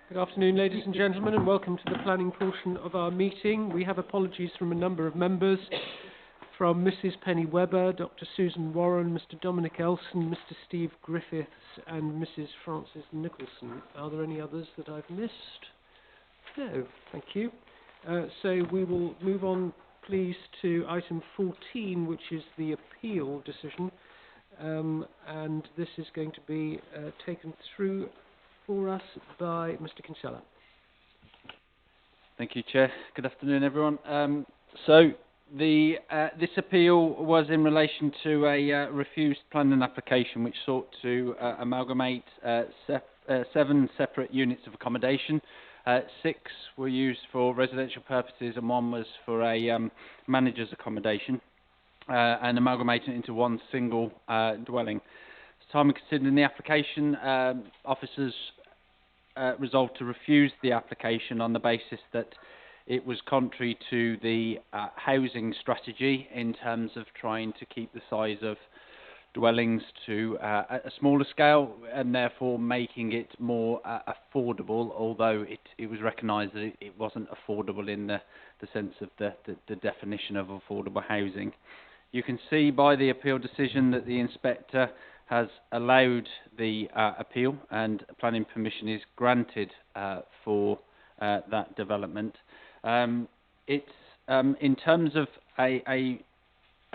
Good afternoon, ladies and gentlemen, and welcome to the planning portion of our meeting. We have apologies from a number of members, from Mrs. Penny Webber, Dr. Susan Warren, Mr. Dominic Elson, Mr. Steve Griffiths, and Mrs. Frances Nicholson. Are there any others that I've missed? No, thank you. So we will move on, please, to item 14, which is the appeal decision, and this is going to be taken through for us by Mr. Kinsella. Thank you, Chair. Good afternoon, everyone. This appeal was in relation to a refused planning application which sought to amalgamate 7 separate units of accommodation. 6 were used for residential purposes and 1 was for a manager's accommodation, and amalgamating it into one single dwelling. At the time of considering the application, officers resolved to refuse the application on the basis that it was contrary to the housing strategy in terms of trying to keep the size of dwellings to a smaller scale and therefore making it more affordable, although it was recognised that it wasn't affordable in the sense of the definition of affordable housing. You can see by the appeal decision that the inspector has allowed the appeal and planning permission is granted for that development. It's in terms of a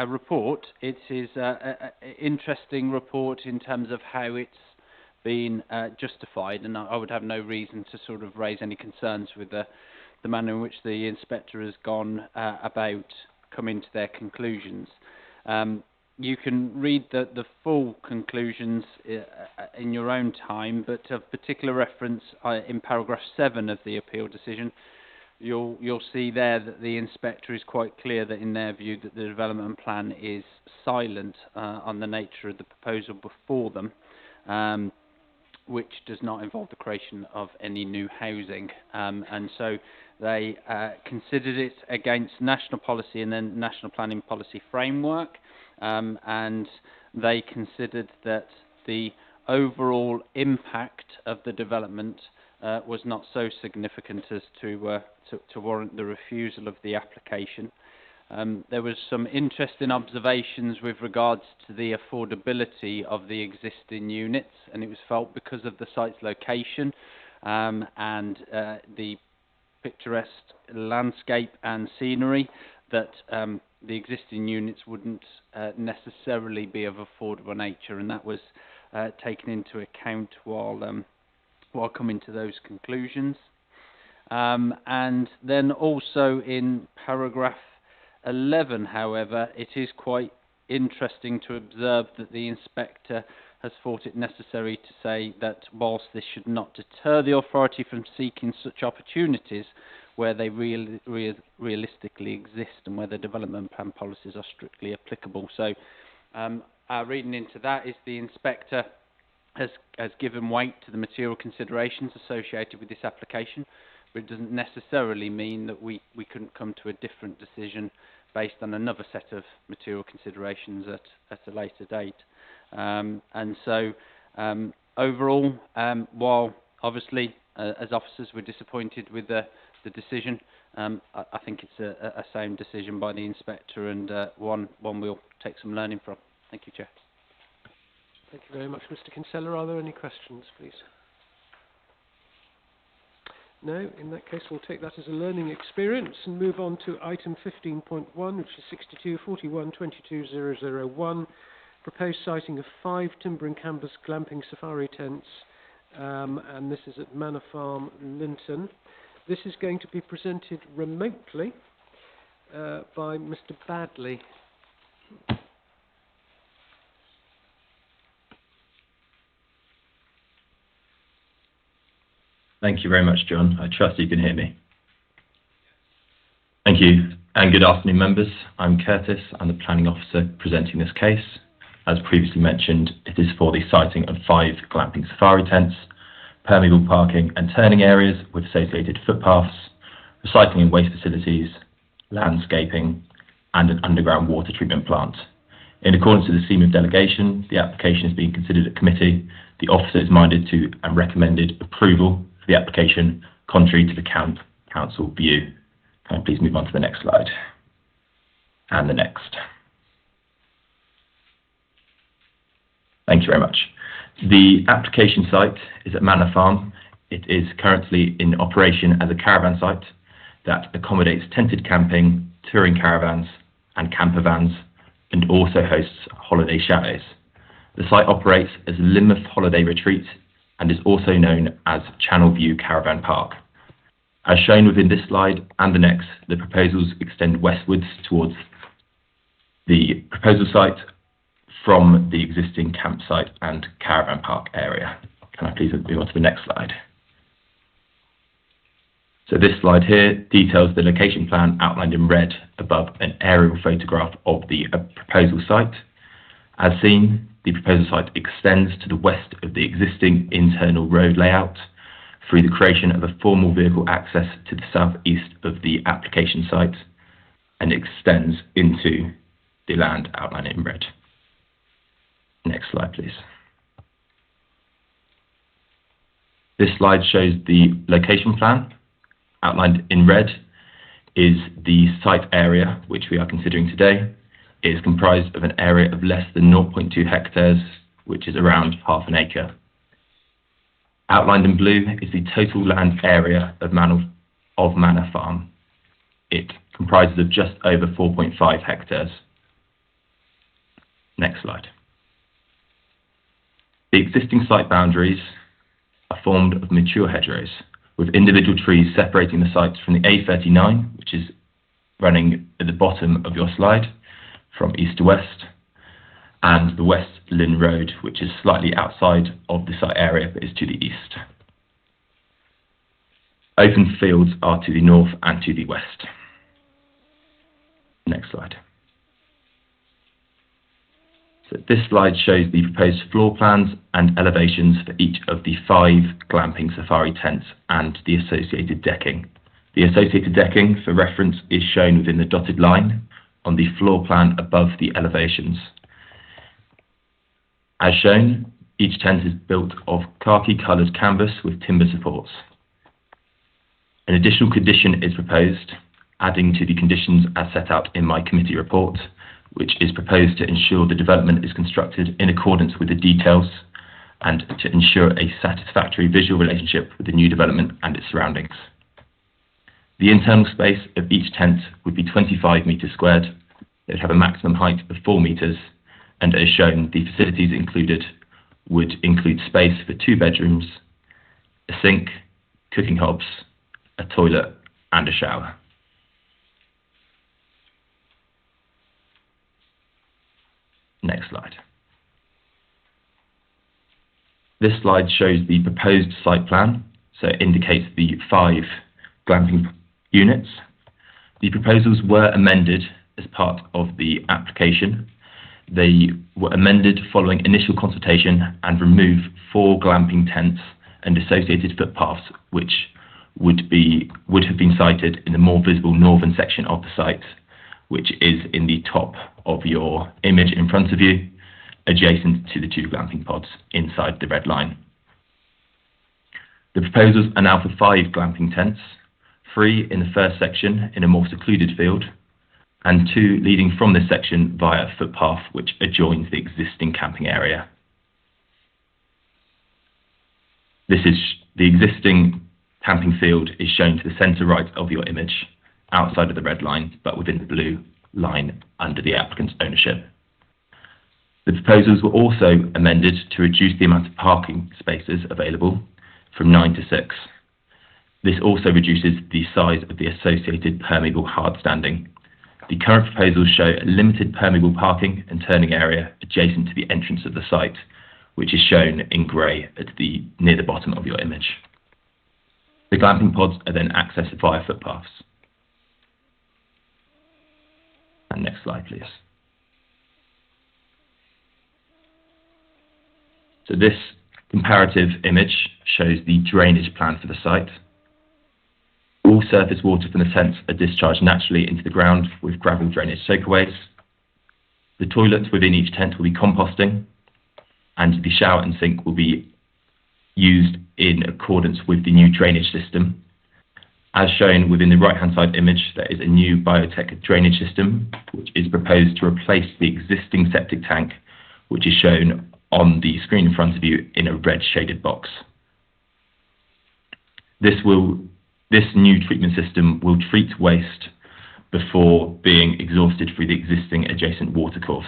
report, it is an interesting report in terms of how it's been justified, and I would have no reason to sort of raise any concerns with the manner in which the inspector has gone about coming to their conclusions. You can read the full conclusions in your own time, but of particular reference in paragraph 7 of the appeal decision, you'll see there that the inspector is quite clear that in their view that the development plan is silent on the nature of the proposal before them, which does not involve the creation of any new housing. And so they considered it against national policy and then national planning policy framework. And they considered that the overall impact of the development was not so significant as to warrant the refusal of the application. There was some interesting observations with regards to the affordability of the existing units, and it was felt because of the site's location and the picturesque landscape and scenery that the existing units wouldn't necessarily be of affordable nature, and that was taken into account while coming to those conclusions. And then also in paragraph 11, however, it is quite interesting to observe that the inspector has thought it necessary to say that whilst this should not deter the authority from seeking such opportunities where they realistically exist and where the development plan policies are strictly applicable. So our reading into that is the inspector has given weight to the material considerations associated with this application, but it doesn't necessarily mean that we couldn't come to a different decision based on another set of material considerations at a later date. And so overall, while obviously as officers we're disappointed with the decision, I think it's a sound decision by the inspector and one we'll take some learning from. Thank you, Chair. Thank you very much, Mr. Kinsella. Are there any questions, please? No, in that case we'll take that as a learning experience and move on to item 15.1, which is 6241222001, proposed siting of 5 timber and canvas glamping safari tents, and this is at Manor Farm, Linton. This is going to be presented remotely by Mr. Badley. Thank you very much, John. I trust you can hear me. Thank you, and good afternoon, members. I'm Curtis. I'm the planning officer presenting this case. As previously mentioned, it is for the siting of 5 glamping safari tents, permeable parking and turning areas with associated footpaths, recycling and waste facilities, landscaping, and an underground water treatment plant. In accordance with the scheme of delegation, the application is being considered at committee. The officer is minded to and recommended approval for the application, contrary to the council view. Can I please move on to the next slide? And the next. Thank you very much. The application site is at Manor Farm. It is currently in operation as a caravan site that accommodates tented camping, touring caravans and camper vans, and also hosts holiday chalets. The site operates as a Lynmouth holiday retreat and is also known as Channel View Caravan Park. As shown within this slide and the next, the proposals extend westwards towards the proposal site from the existing campsite and caravan park area. Can I please move on to the next slide? So this slide here details the location plan outlined in red above an aerial photograph of the proposal site. As seen, the proposal site extends to the west of the existing internal road layout through the creation of a formal vehicle access to the southeast of the application site and extends into the land outlined in red. Next slide, please. This slide shows the location plan. Outlined in red is the site area, which we are considering today. It is comprised of an area of less than 0.2 hectares, which is around half an acre. Outlined in blue is the total land area of Manor Farm. It comprises of just over 4.5 hectares. Next slide. The existing site boundaries are formed of mature hedgerows, with individual trees separating the sites from the A39, which is running at the bottom of your slide, from east to west, and the West Lynn Road, which is slightly outside of the site area but is to the east. Open fields are to the north and to the west. Next slide. So this slide shows the proposed floor plans and elevations for each of the 5 glamping safari tents and the associated decking. The associated decking, for reference, is shown within the dotted line on the floor plan above the elevations. As shown, each tent is built of khaki-coloured canvas with timber supports. An additional condition is proposed, adding to the conditions as set out in my committee report, which is proposed to ensure the development is constructed in accordance with the details and to ensure a satisfactory visual relationship with the new development and its surroundings. The internal space of each tent would be 25 metres squared. It would have a maximum height of 4 metres, and as shown, the facilities included would include space for 2 bedrooms, a sink, cooking hobs, a toilet and a shower. Next slide. This slide shows the proposed site plan, so it indicates the 5 glamping units. The proposals were amended as part of the application. They were amended following initial consultation and removed 4 glamping tents and associated footpaths, which would have been sited in the more visible northern section of the site, which is in the top of your image in front of you, adjacent to the 2 glamping pods inside the red line. The proposals are now for 5 glamping tents, 3 in the first section in a more secluded field, and 2 leading from this section via a footpath which adjoins the existing camping area. This is the existing camping field is shown to the centre right of your image, outside of the red line, but within the blue line under the applicant's ownership. The proposals were also amended to reduce the amount of parking spaces available from 9 to 6. This also reduces the size of the associated permeable hardstanding. The current proposals show a limited permeable parking and turning area adjacent to the entrance of the site, which is shown in grey near the bottom of your image. The glamping pods are then accessed via footpaths. And next slide, please. So this comparative image shows the drainage plan for the site. All surface water from the tents are discharged naturally into the ground with gravel drainage soakaways. The toilets within each tent will be composting, and the shower and sink will be used in accordance with the new drainage system. As shown within the right-hand side image, there is a new biotech drainage system, which is proposed to replace the existing septic tank, which is shown on the screen in front of you in a red shaded box. This new treatment system will treat waste before being exhausted through the existing adjacent watercourse.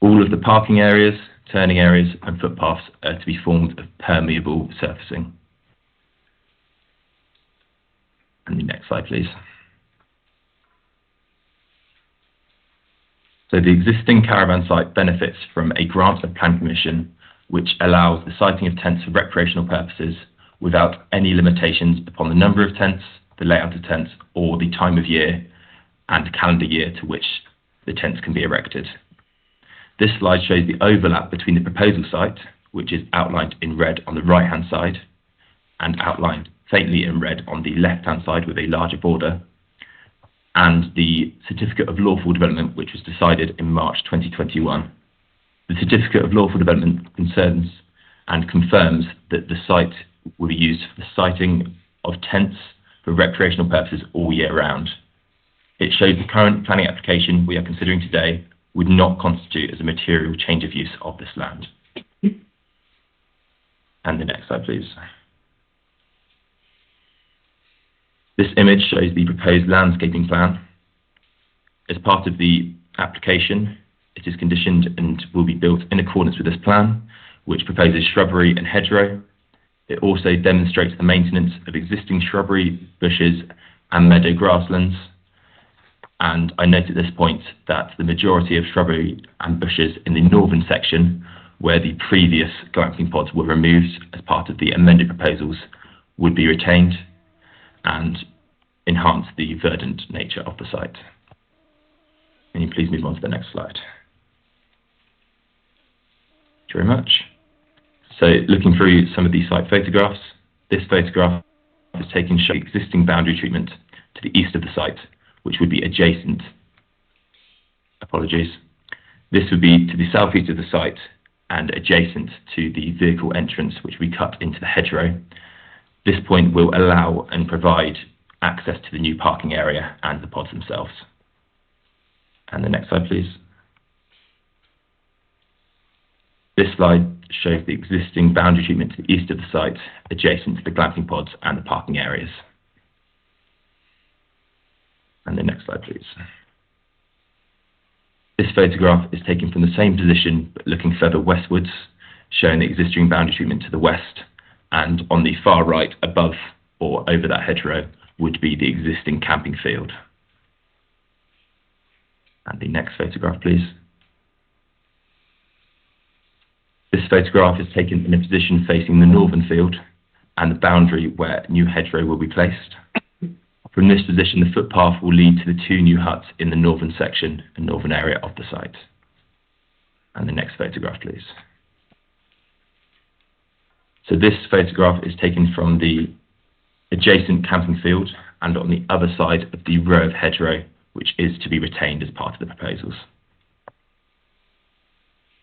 All of the parking areas, turning areas and footpaths are to be formed of permeable surfacing. And the next slide, please. So the existing caravan site benefits from a grant of Plan Permission, which allows the siting of tents for recreational purposes without any limitations upon the number of tents, the layout of tents, or the time of year and calendar year to which the tents can be erected. This slide shows the overlap between the proposal site, which is outlined in red on the right-hand side, and outlined faintly in red on the left-hand side with a larger border, and the Certificate of Lawful Development, which was decided in March 2021. The Certificate of Lawful Development concerns and confirms that the site will be used for the siting of tents for recreational purposes all year round. It shows the current planning application we are considering today would not constitute as a material change of use of this land. And the next slide, please. This image shows the proposed landscaping plan. As part of the application, it is conditioned and will be built in accordance with this plan, which proposes shrubbery and hedgerow. It also demonstrates the maintenance of existing shrubbery, bushes and meadow grasslands. And I note at this point that the majority of shrubbery and bushes in the northern section, where the previous glamping pods were removed as part of the amended proposals, would be retained and enhance the verdant nature of the site. Can you please move on to the next slide? Thank you very much. So looking through some of these site photographs, this photograph is taken showing existing boundary treatment to the east of the site, which would be adjacent. Apologies. This would be to the southeast of the site and adjacent to the vehicle entrance, which we cut into the hedgerow. This point will allow and provide access to the new parking area and the pods themselves. And the next slide, please. This slide shows the existing boundary treatment to the east of the site, adjacent to the glamping pods and the parking areas. And the next slide, please. This photograph is taken from the same position, but looking further westwards, showing the existing boundary treatment to the west, and on the far right, above or over that hedgerow, would be the existing camping field. And the next photograph, please. This photograph is taken in a position facing the northern field and the boundary where new hedgerow will be placed. From this position, the footpath will lead to the two new huts in the northern section and northern area of the site. And the next photograph, please. So this photograph is taken from the adjacent camping field and on the other side of the row of hedgerow, which is to be retained as part of the proposals.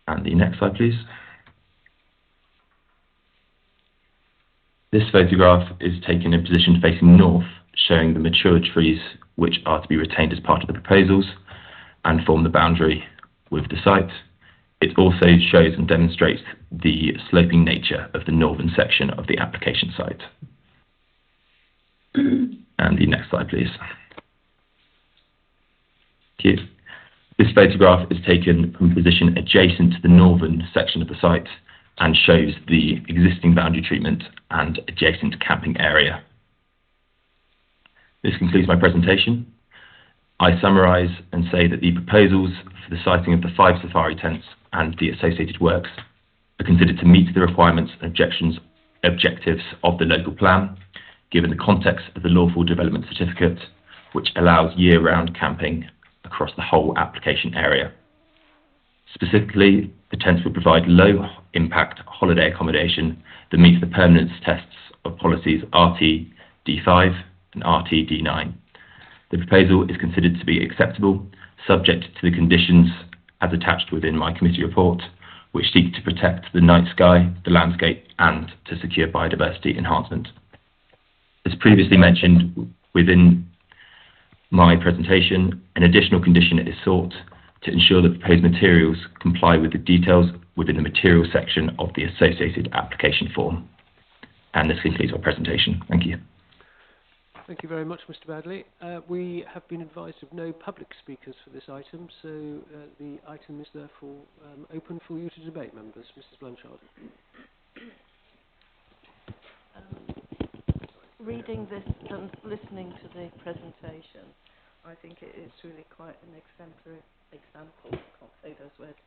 And the next slide, please. This photograph is taken in position facing north, showing the mature trees which are to be retained as part of the proposals and form the boundary with the site. It also shows and demonstrates the sloping nature of the northern section of the application site. And the next slide, please. Thank you. This photograph is taken from a position adjacent to the northern section of the site and shows the existing boundary treatment and adjacent camping area. This concludes my presentation. I summarise and say that the proposals for the siting of the 5 safari tents and the associated works are considered to meet the requirements and objectives of the local plan, given the context of the Lawful Development Certificate, which allows year-round camping across the whole application area. Specifically, the tents will provide low-impact holiday accommodation that meets the permanence tests of policies RT-D5 and RT-D9. The proposal is considered to be acceptable, subject to the conditions as attached within my committee report, which seek to protect the night sky, the landscape, and to secure biodiversity enhancement. As previously mentioned within my presentation, an additional condition is sought to ensure that proposed materials comply with the details within the materials section of the associated application form. And this concludes our presentation. Thank you. Thank you very much, Mr. Badley. We have been advised of no public speakers for this item, so the item is therefore open for you to debate, members. Mrs. Blanchard. Reading this and listening to the presentation, I think it is really quite an exemplary example, can't say those words,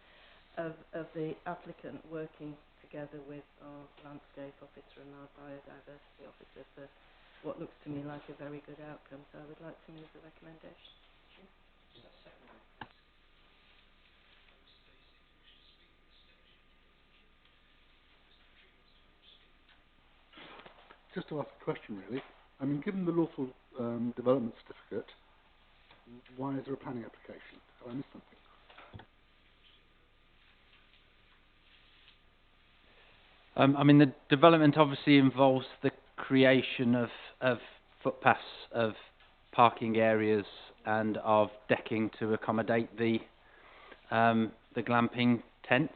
of the applicant working together with our landscape officer and our biodiversity officer for what looks to me like a very good outcome. So I would like to move the recommendation. Just to ask a question, really. I mean, given the lawful development certificate, why is there a planning application? Have I missed something? I mean, the development obviously involves the creation of footpaths, of parking areas, and of decking to accommodate the glamping tents.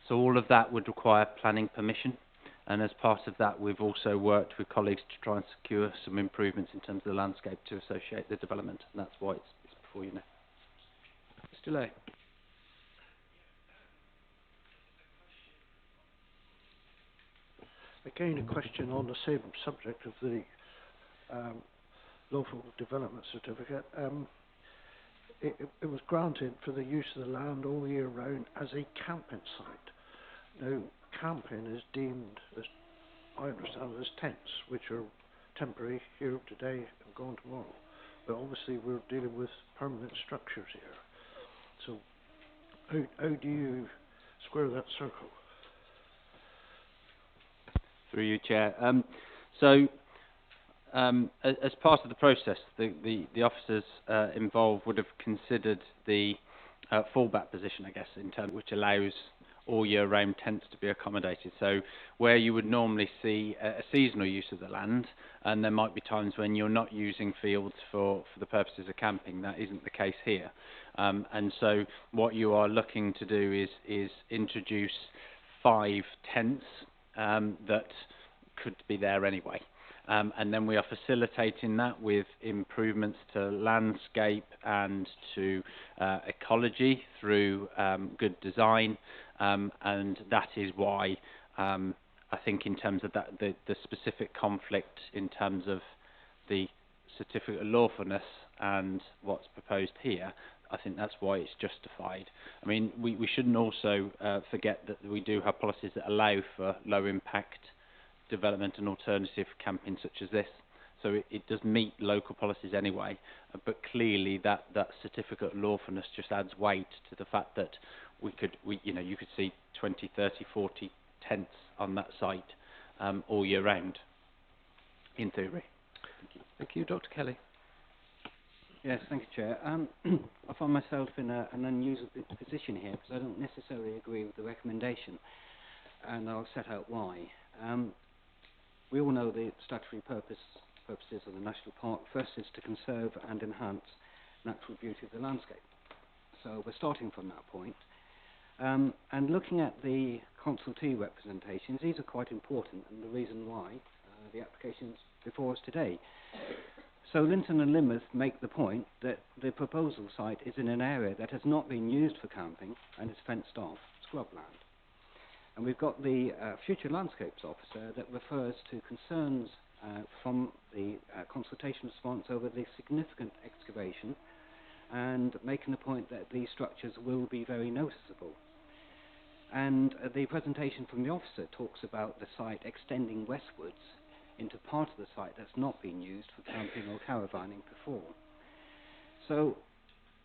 So all of that would require planning permission. And as part of that, we've also worked with colleagues to try and secure some improvements in terms of the landscape to associate the development. And that's why it's before you now. Mr. Lay. Again, a question on the same subject of the lawful development certificate. It was granted for the use of the land all year round as a camping site. Now, camping is deemed, as I understand, as tents, which are temporary, here today and gone tomorrow. But obviously, we're dealing with permanent structures here. So, how do you square that circle? Through you, Chair. As part of the process, the officers involved would have considered the fallback position, I guess, in terms which allows all year round tents to be accommodated. So where you would normally see a seasonal use of the land, and there might be times when you're not using fields for the purposes of camping, that isn't the case here. And so what you are looking to do is introduce 5 tents that could be there anyway. And then we are facilitating that with improvements to landscape and to ecology through good design. And that is why I think in terms of that, the specific conflict in terms of the certificate of lawfulness and what's proposed here, I think that's why it's justified. I mean, we shouldn't also forget that we do have policies that allow for low impact development and alternative camping such as this. So it does meet local policies anyway, but clearly that certificate of lawfulness just adds weight to the fact that you could see 20, 30, 40 tents on that site all year round, in theory. Thank you, Dr. Kelly. Yes, thank you, Chair. I find myself in an unusual position here because I don't necessarily agree with the recommendation, and I'll set out why. We all know the statutory purposes of the National Park. First is to conserve and enhance natural beauty of the landscape. So we're starting from that point. And looking at the consultee representations, these are quite important, and the reason why the application's before us today. So Linton and Lymouth make the point that the proposal site is in an area that has not been used for camping and is fenced off scrubland. And we've got the future landscapes officer that refers to concerns from the consultation response over the significant excavation and making the point that these structures will be very noticeable. And the presentation from the officer talks about the site extending westwards into part of the site that's not been used for camping or caravanning before. So,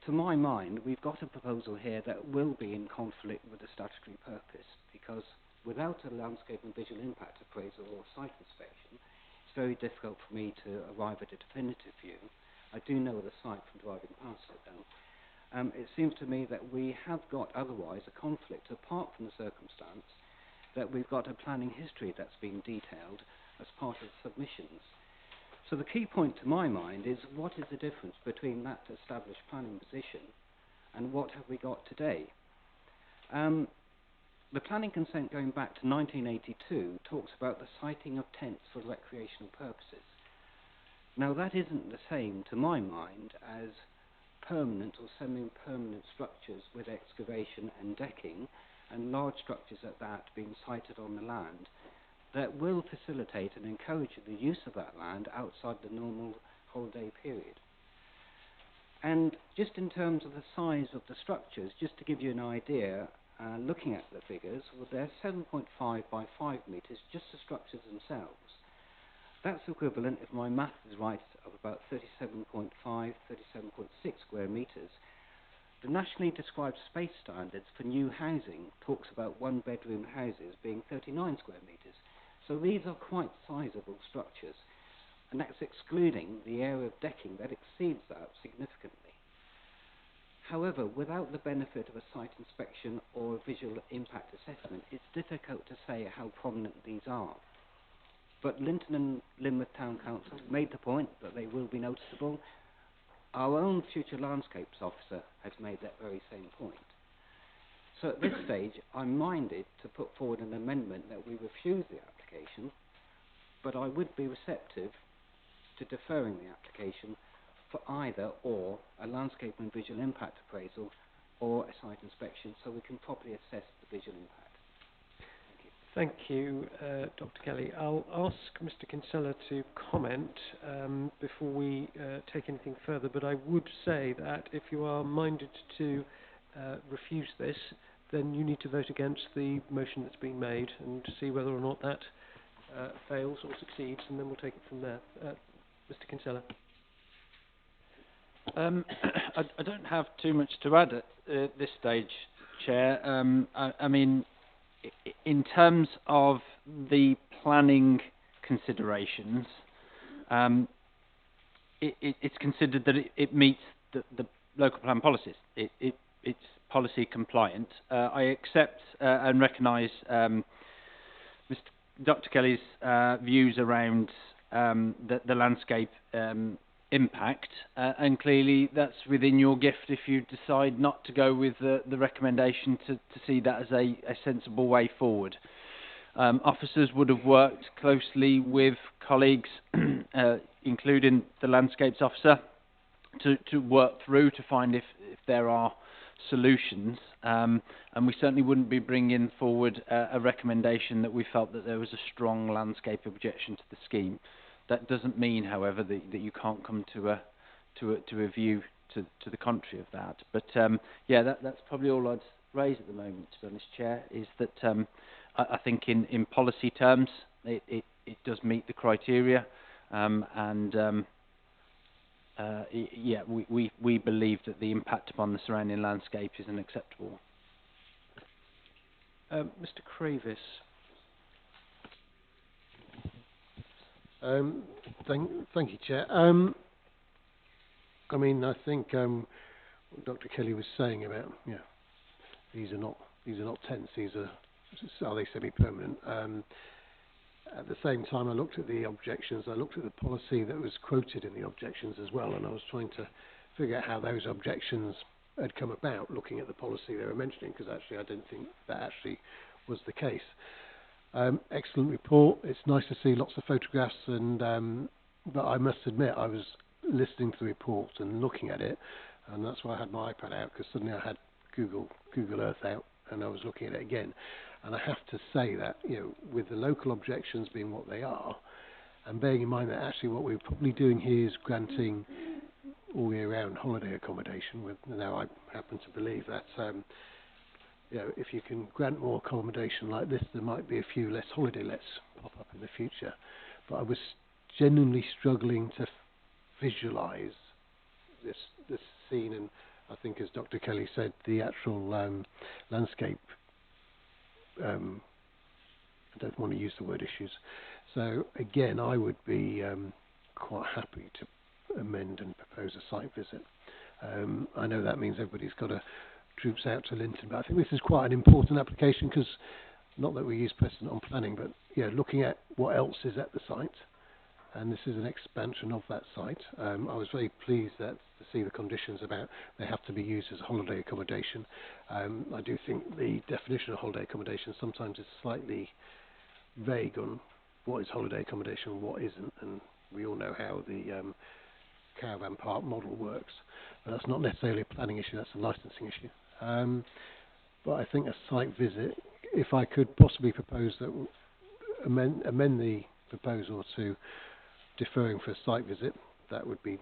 to my mind, we've got a proposal here that will be in conflict with the statutory purpose, because without a landscape and visual impact appraisal or site inspection, it's very difficult for me to arrive at a definitive view. I do know the site from driving past it, though. it seems to me that we have got otherwise a conflict, apart from the circumstance that we've got a planning history that's been detailed as part of submissions. So the key point to my mind is, what is the difference between that established planning position and what have we got today? The planning consent going back to 1982 talks about the siting of tents for recreational purposes. Now that isn't the same, to my mind, as permanent or semi-permanent structures with excavation and decking, and large structures at that being sited on the land, that will facilitate and encourage the use of that land outside the normal holiday period. And just in terms of the size of the structures, just to give you an idea, looking at the figures, well, they're 7.5 by 5 metres, just the structures themselves. That's equivalent, if my math is right, of about 37.5, 37.6 square metres. The nationally described space standards for new housing talks about one-bedroom houses being 39 square metres. So these are quite sizable structures, and that's excluding the area of decking that exceeds that significantly. However, without the benefit of a site inspection or a visual impact assessment, it's difficult to say how prominent these are. But Linton and Lynmouth Town Council made the point that they will be noticeable. Our own future landscapes officer has made that very same point. So at this stage, I'm minded to put forward an amendment that we refuse the application, but I would be receptive to deferring the application for either or a landscape and visual impact appraisal or a site inspection, so we can properly assess the visual impact. Thank you, Dr. Kelly. I'll ask Mr. Kinsella to comment before we take anything further, but I would say that if you are minded to refuse this, then you need to vote against the motion that's being made and see whether or not that fails or succeeds, and then we'll take it from there. Mr. Kinsella. I don't have too much to add at this stage, Chair. I mean, in terms of the planning considerations, it's considered that it meets the local plan policies. It's policy compliant. I accept and recognise Dr. Kelly's views around the landscape impact, and clearly that's within your gift if you decide not to go with the recommendation to see that as a sensible way forward. Officers would have worked closely with colleagues, including the landscapes officer, to work through to find if there are solutions, and we certainly wouldn't be bringing forward a recommendation that we felt that there was a strong landscape objection to the scheme. That doesn't mean, however, that you can't come to a view to the contrary of that. But yeah, that's probably all I'd raise at the moment, to be honest, Chair, is that I think in policy terms it does meet the criteria, and yeah, we believe that the impact upon the surrounding landscape is unacceptable. Mr. Kravis. Thank you, Chair. I mean, I think what Dr. Kelly was saying about, these are not tents. These are they semi-permanent? At the same time, I looked at the objections. I looked at the policy that was quoted in the objections as well, and I was trying to figure out how those objections had come about, looking at the policy they were mentioning, because actually I didn't think that actually was the case. Excellent report. It's nice to see lots of photographs, and but I must admit I was listening to the report and looking at it, and that's why I had my iPad out, because suddenly I had Google Earth out and I was looking at it again. And I have to say that, with the local objections being what they are, and bearing in mind that actually what we're probably doing here is granting all year round holiday accommodation. Now I happen to believe that if you can grant more accommodation like this, there might be a few less holiday lets pop up in the future. But I was genuinely struggling to visualise this scene, and I think, as Dr. Kelly said, the actual landscape. I don't want to use the word issues. So again, I would be quite happy to amend and propose a site visit. I know that means everybody's got to troops out to Linton, but I think this is quite an important application because not that we use precedent on planning, but yeah, looking at what else is at the site, and this is an expansion of that site. I was very pleased to see the conditions about they have to be used as holiday accommodation. I do think the definition of holiday accommodation sometimes is slightly vague on what is holiday accommodation and what isn't, and we all know how the caravan park model works. But that's not necessarily a planning issue, that's a licensing issue. But I think a site visit, if I could possibly propose that amend the proposal to deferring for a site visit, that would be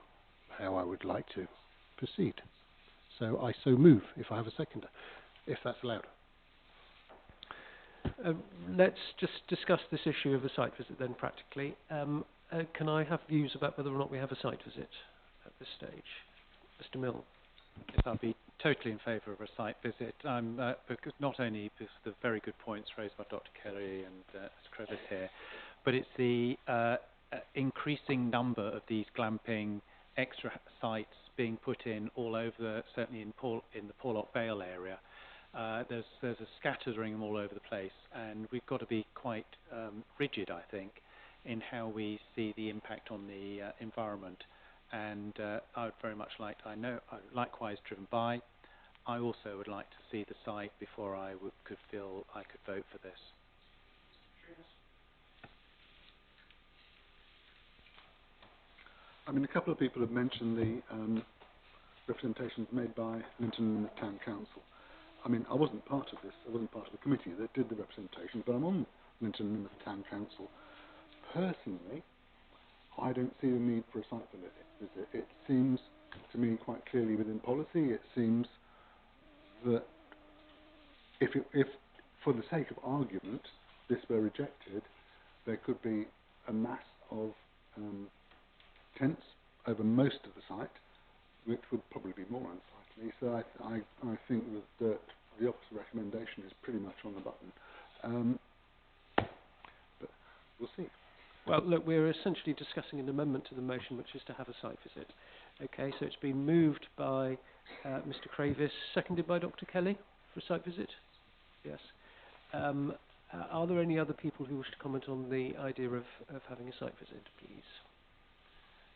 how I would like to proceed. So I so move, if I have a seconder, if that's allowed. Let's just discuss this issue of a site visit then practically. Can I have views about whether or not we have a site visit at this stage? Mr. Mill. Yes, I'll be totally in favour of a site visit, because not only because of the very good points raised by Dr. Kelly and Mr. Crevice here, but it's the increasing number of these glamping extra sites being put in all over, certainly in the Porlock Vale area. There's a scattering all over the place, and we've got to be quite rigid, I think, in how we see the impact on the environment. And I would very much like, likewise driven by, I also would like to see the site before I could feel I could vote for this. I mean, a couple of people have mentioned the representations made by Linton Town Council. I mean, I wasn't part of this, I wasn't part of the committee that did the representation, but I'm on Linton Town Council. Personally, I don't see the need for a site visit. It seems to me quite clearly within policy. It seems that if for the sake of argument this were rejected, there could be a mass of tents over most of the site, which would probably be more unsightly. So I think that the opposite recommendation is pretty much on the button. But we'll see. Well, look, we're essentially discussing an amendment to the motion, which is to have a site visit. Okay, so it's been moved by Mr. Crevice, seconded by Dr. Kelly for a site visit? Yes. Are there any other people who wish to comment on the idea of having a site visit, please?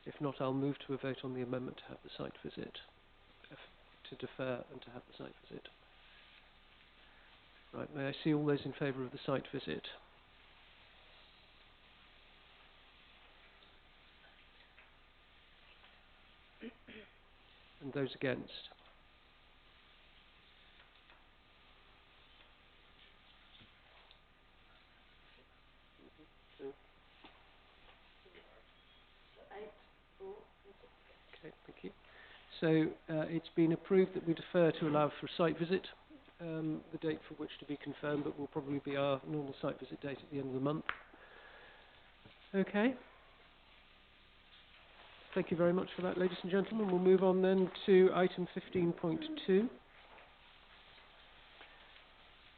If not, I'll move to a vote on the amendment to have the site visit, to defer and to have the site visit. Right, may I see all those in favour of the site visit? And those against? Okay, thank you. So it's been approved that we defer to allow for a site visit, the date for which to be confirmed, but will probably be our normal site visit date at the end of the month. Okay. Thank you very much for that, ladies and gentlemen. We'll move on then to item 15.2.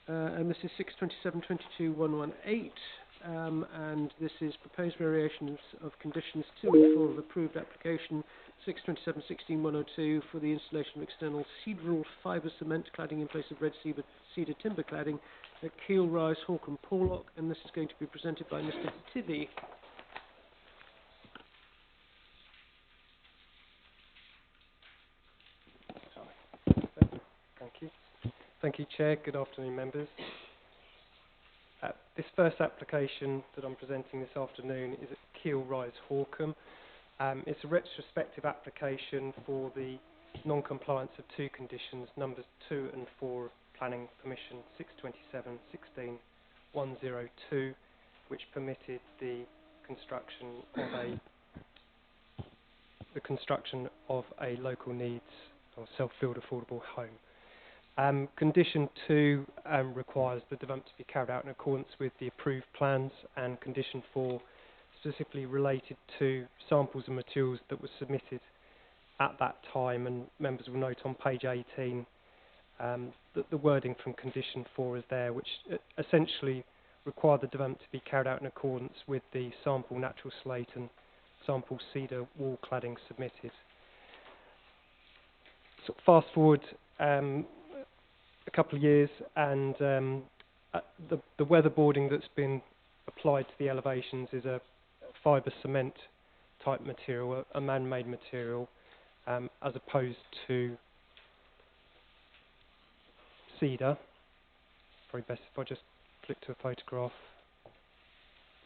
And this is 627.22.118. And this is proposed variations of conditions 2 and 4 of approved application 627.16.102 for the installation of external cedral fibre cement cladding in place of red cedar timber cladding at Keel Rise, Hawkham, Porlock. And this is going to be presented by Mr. Tilley. Thank you, Chair. Good afternoon, members. This first application that I'm presenting this afternoon is at Keel Rise, Hawkham. It's a retrospective application for the non-compliance of two conditions, numbers 2 and 4 of Planning Permission 627.16.102, which permitted the construction of a local needs or self-build affordable home. Condition 2 requires the development to be carried out in accordance with the approved plans, and condition 4 specifically related to samples and materials that were submitted at that time, and members will note on page 18 that the wording from condition 4 is there, which essentially require the development to be carried out in accordance with the sample natural slate and sample cedar wall cladding submitted. sort of fast forward a couple of years, and the weatherboarding that's been applied to the elevations is a fibre cement type material, a man-made material, as opposed to cedar. Probably best if I just flick to a photograph.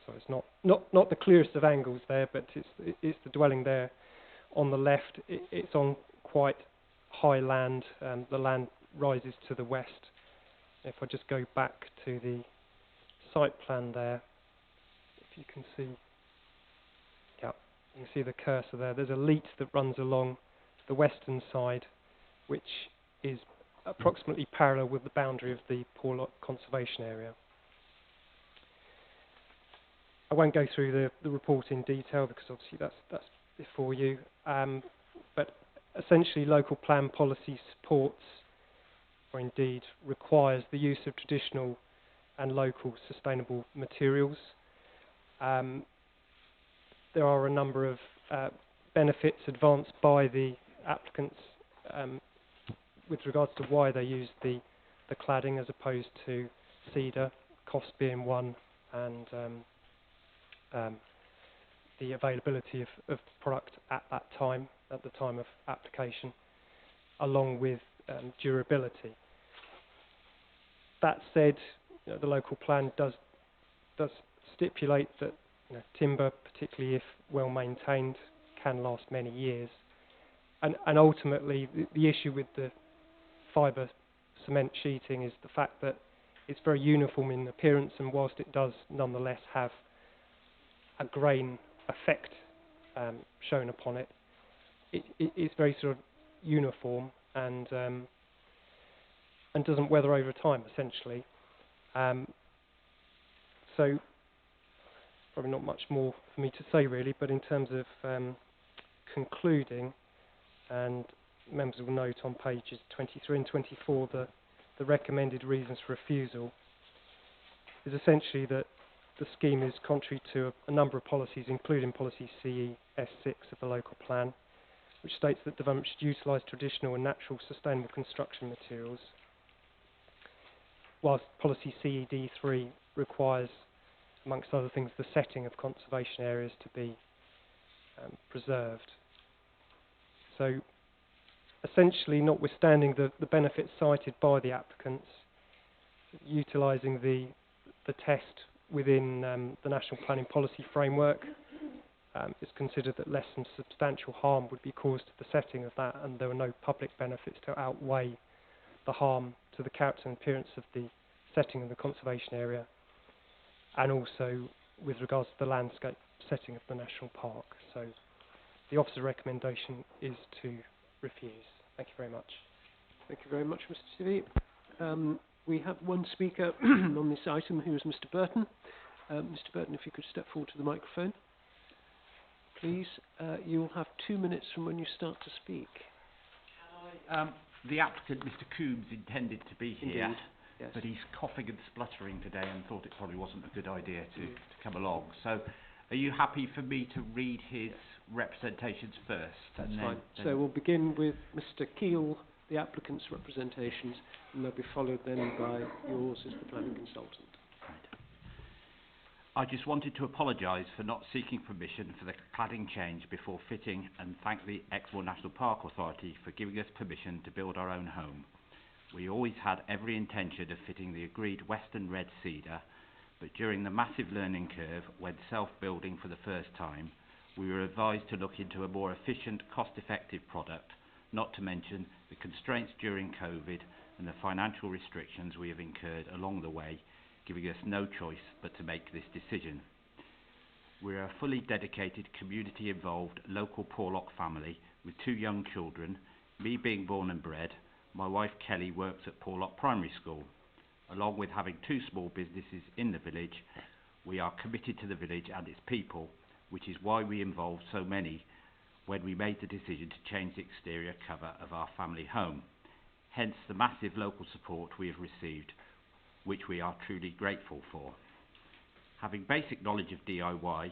So it's not the clearest of angles there, but it's the dwelling there on the left. It's on quite high land. The land rises to the west. If I just go back to the site plan there, if you can see, yeah, you can see the cursor there. There's a leat that runs along the western side, which is approximately parallel with the boundary of the Porlock Conservation Area. I won't go through the report in detail because obviously that's before you, but essentially local plan policy supports, or indeed requires, the use of traditional and local sustainable materials. There are a number of benefits advanced by the applicants with regards to why they use the cladding as opposed to cedar, cost being one, and the availability of product at that time, at the time of application, along with durability. That said, the local plan does stipulate that timber, particularly if well maintained, can last many years. And ultimately, the issue with the fibre cement sheeting is the fact that it's very uniform in appearance, and whilst it does nonetheless have a grain effect shown upon it, it's very sort of uniform and doesn't weather over time, essentially. So probably not much more for me to say really, but in terms of concluding, and members will note on pages 23 and 24 the recommended reasons for refusal is essentially that the scheme is contrary to a number of policies, including policy CE S6 of the local plan, which states that development should utilise traditional and natural sustainable construction materials, whilst policy CED3 requires, amongst other things, the setting of conservation areas to be preserved. So essentially, notwithstanding the benefits cited by the applicants, utilising the test within the National Planning Policy Framework, it's considered that less than substantial harm would be caused to the setting of that, and there are no public benefits to outweigh the harm to the character and appearance of the setting of the conservation area, and also with regards to the landscape setting of the national park. So the officer's recommendation is to refuse. Thank you very much. Thank you very much, Mr. Tivy. We have one speaker on this item, who is Mr. Burton. Mr. Burton, if you could step forward to the microphone, please. You'll have 2 minutes from when you start to speak. The applicant, Mr. Coombs, intended to be here, Indeed, yes. but he's coughing and spluttering today and thought it probably wasn't a good idea to come along. So are you happy for me to read his representations first? That's fine. So we'll begin with Mr. Keel, the applicant's representations, and they'll be followed then by yours as the planning consultant. Right. I just wanted to apologise for not seeking permission for the cladding change before fitting, and thank the Exmoor National Park Authority for giving us permission to build our own home. We always had every intention of fitting the agreed western red cedar, but during the massive learning curve when self-building for the first time, we were advised to look into a more efficient, cost-effective product, not to mention the constraints during COVID and the financial restrictions we have incurred along the way, giving us no choice but to make this decision. We are a fully dedicated, community-involved, local Porlock family with 2 young children, me being born and bred. My wife Kelly works at Porlock Primary School. Along with having 2 small businesses in the village, we are committed to the village and its people, which is why we involved so many when we made the decision to change the exterior cover of our family home. Hence the massive local support we have received, which we are truly grateful for. Having basic knowledge of DIY,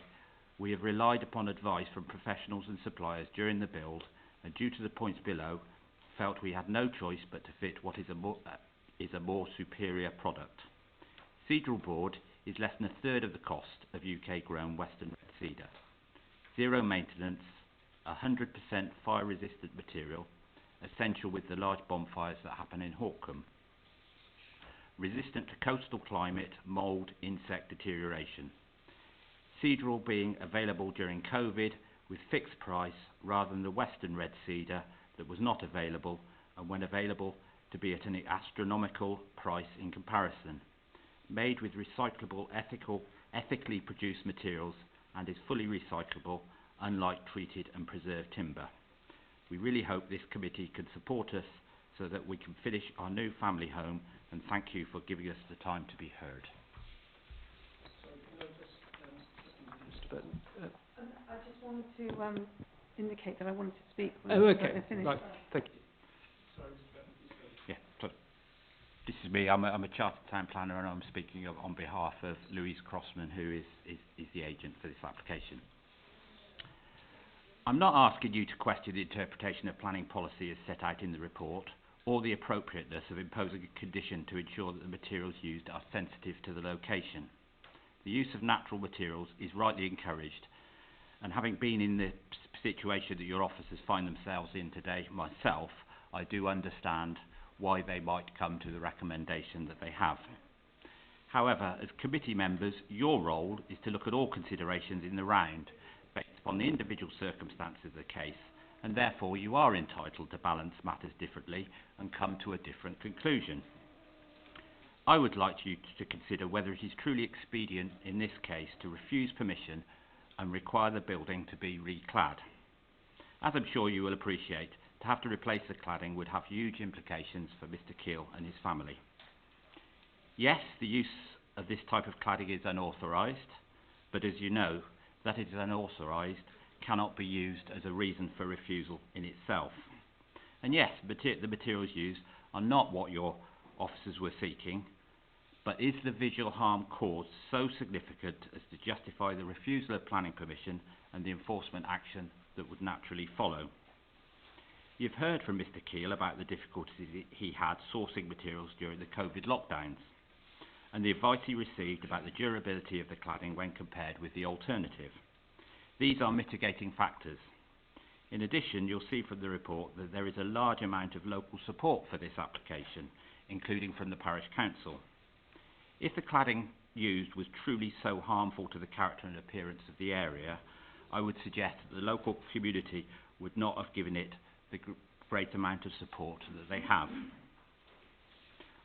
we have relied upon advice from professionals and suppliers during the build, and due to the points below, felt we had no choice but to fit what is a more superior product. Cedral board is less than a third of the cost of UK-grown Western red cedar. Zero maintenance, 100% fire-resistant material, essential with the large bonfires that happen in Hawkham. Resistant to coastal climate, mould, insect deterioration. Cedral being available during COVID with fixed price rather than the Western red cedar that was not available, and when available to be at an astronomical price in comparison. Made with recyclable, ethically produced materials and is fully recyclable, unlike treated and preserved timber. We really hope this committee can support us so that we can finish our new family home, and thank you for giving us the time to be heard. Mr. Burton. I just wanted to indicate that I wanted to speak when Oh, okay. I finished. Right. Thank you. Yeah, so this is me. I'm a chartered town planner, and I'm speaking on behalf of Louise Crossman, who is the agent for this application. I'm not asking you to question the interpretation of planning policy as set out in the report, or the appropriateness of imposing a condition to ensure that the materials used are sensitive to the location. The use of natural materials is rightly encouraged, and having been in the situation that your officers find themselves in today myself, I do understand why they might come to the recommendation that they have. However, as committee members, your role is to look at all considerations in the round based upon the individual circumstances of the case, and therefore you are entitled to balance matters differently and come to a different conclusion. I would like you to consider whether it is truly expedient in this case to refuse permission and require the building to be reclad. As I'm sure you will appreciate, to have to replace the cladding would have huge implications for Mr. Keel and his family. Yes, the use of this type of cladding is unauthorised, but as you know, that it is unauthorised cannot be used as a reason for refusal in itself. And yes, the materials used are not what your officers were seeking, but is the visual harm caused so significant as to justify the refusal of planning permission and the enforcement action that would naturally follow? You've heard from Mr. Keel about the difficulties he had sourcing materials during the COVID lockdowns, and the advice he received about the durability of the cladding when compared with the alternative. These are mitigating factors. In addition, you'll see from the report that there is a large amount of local support for this application, including from the parish council. If the cladding used was truly so harmful to the character and appearance of the area, I would suggest that the local community would not have given it the great amount of support that they have.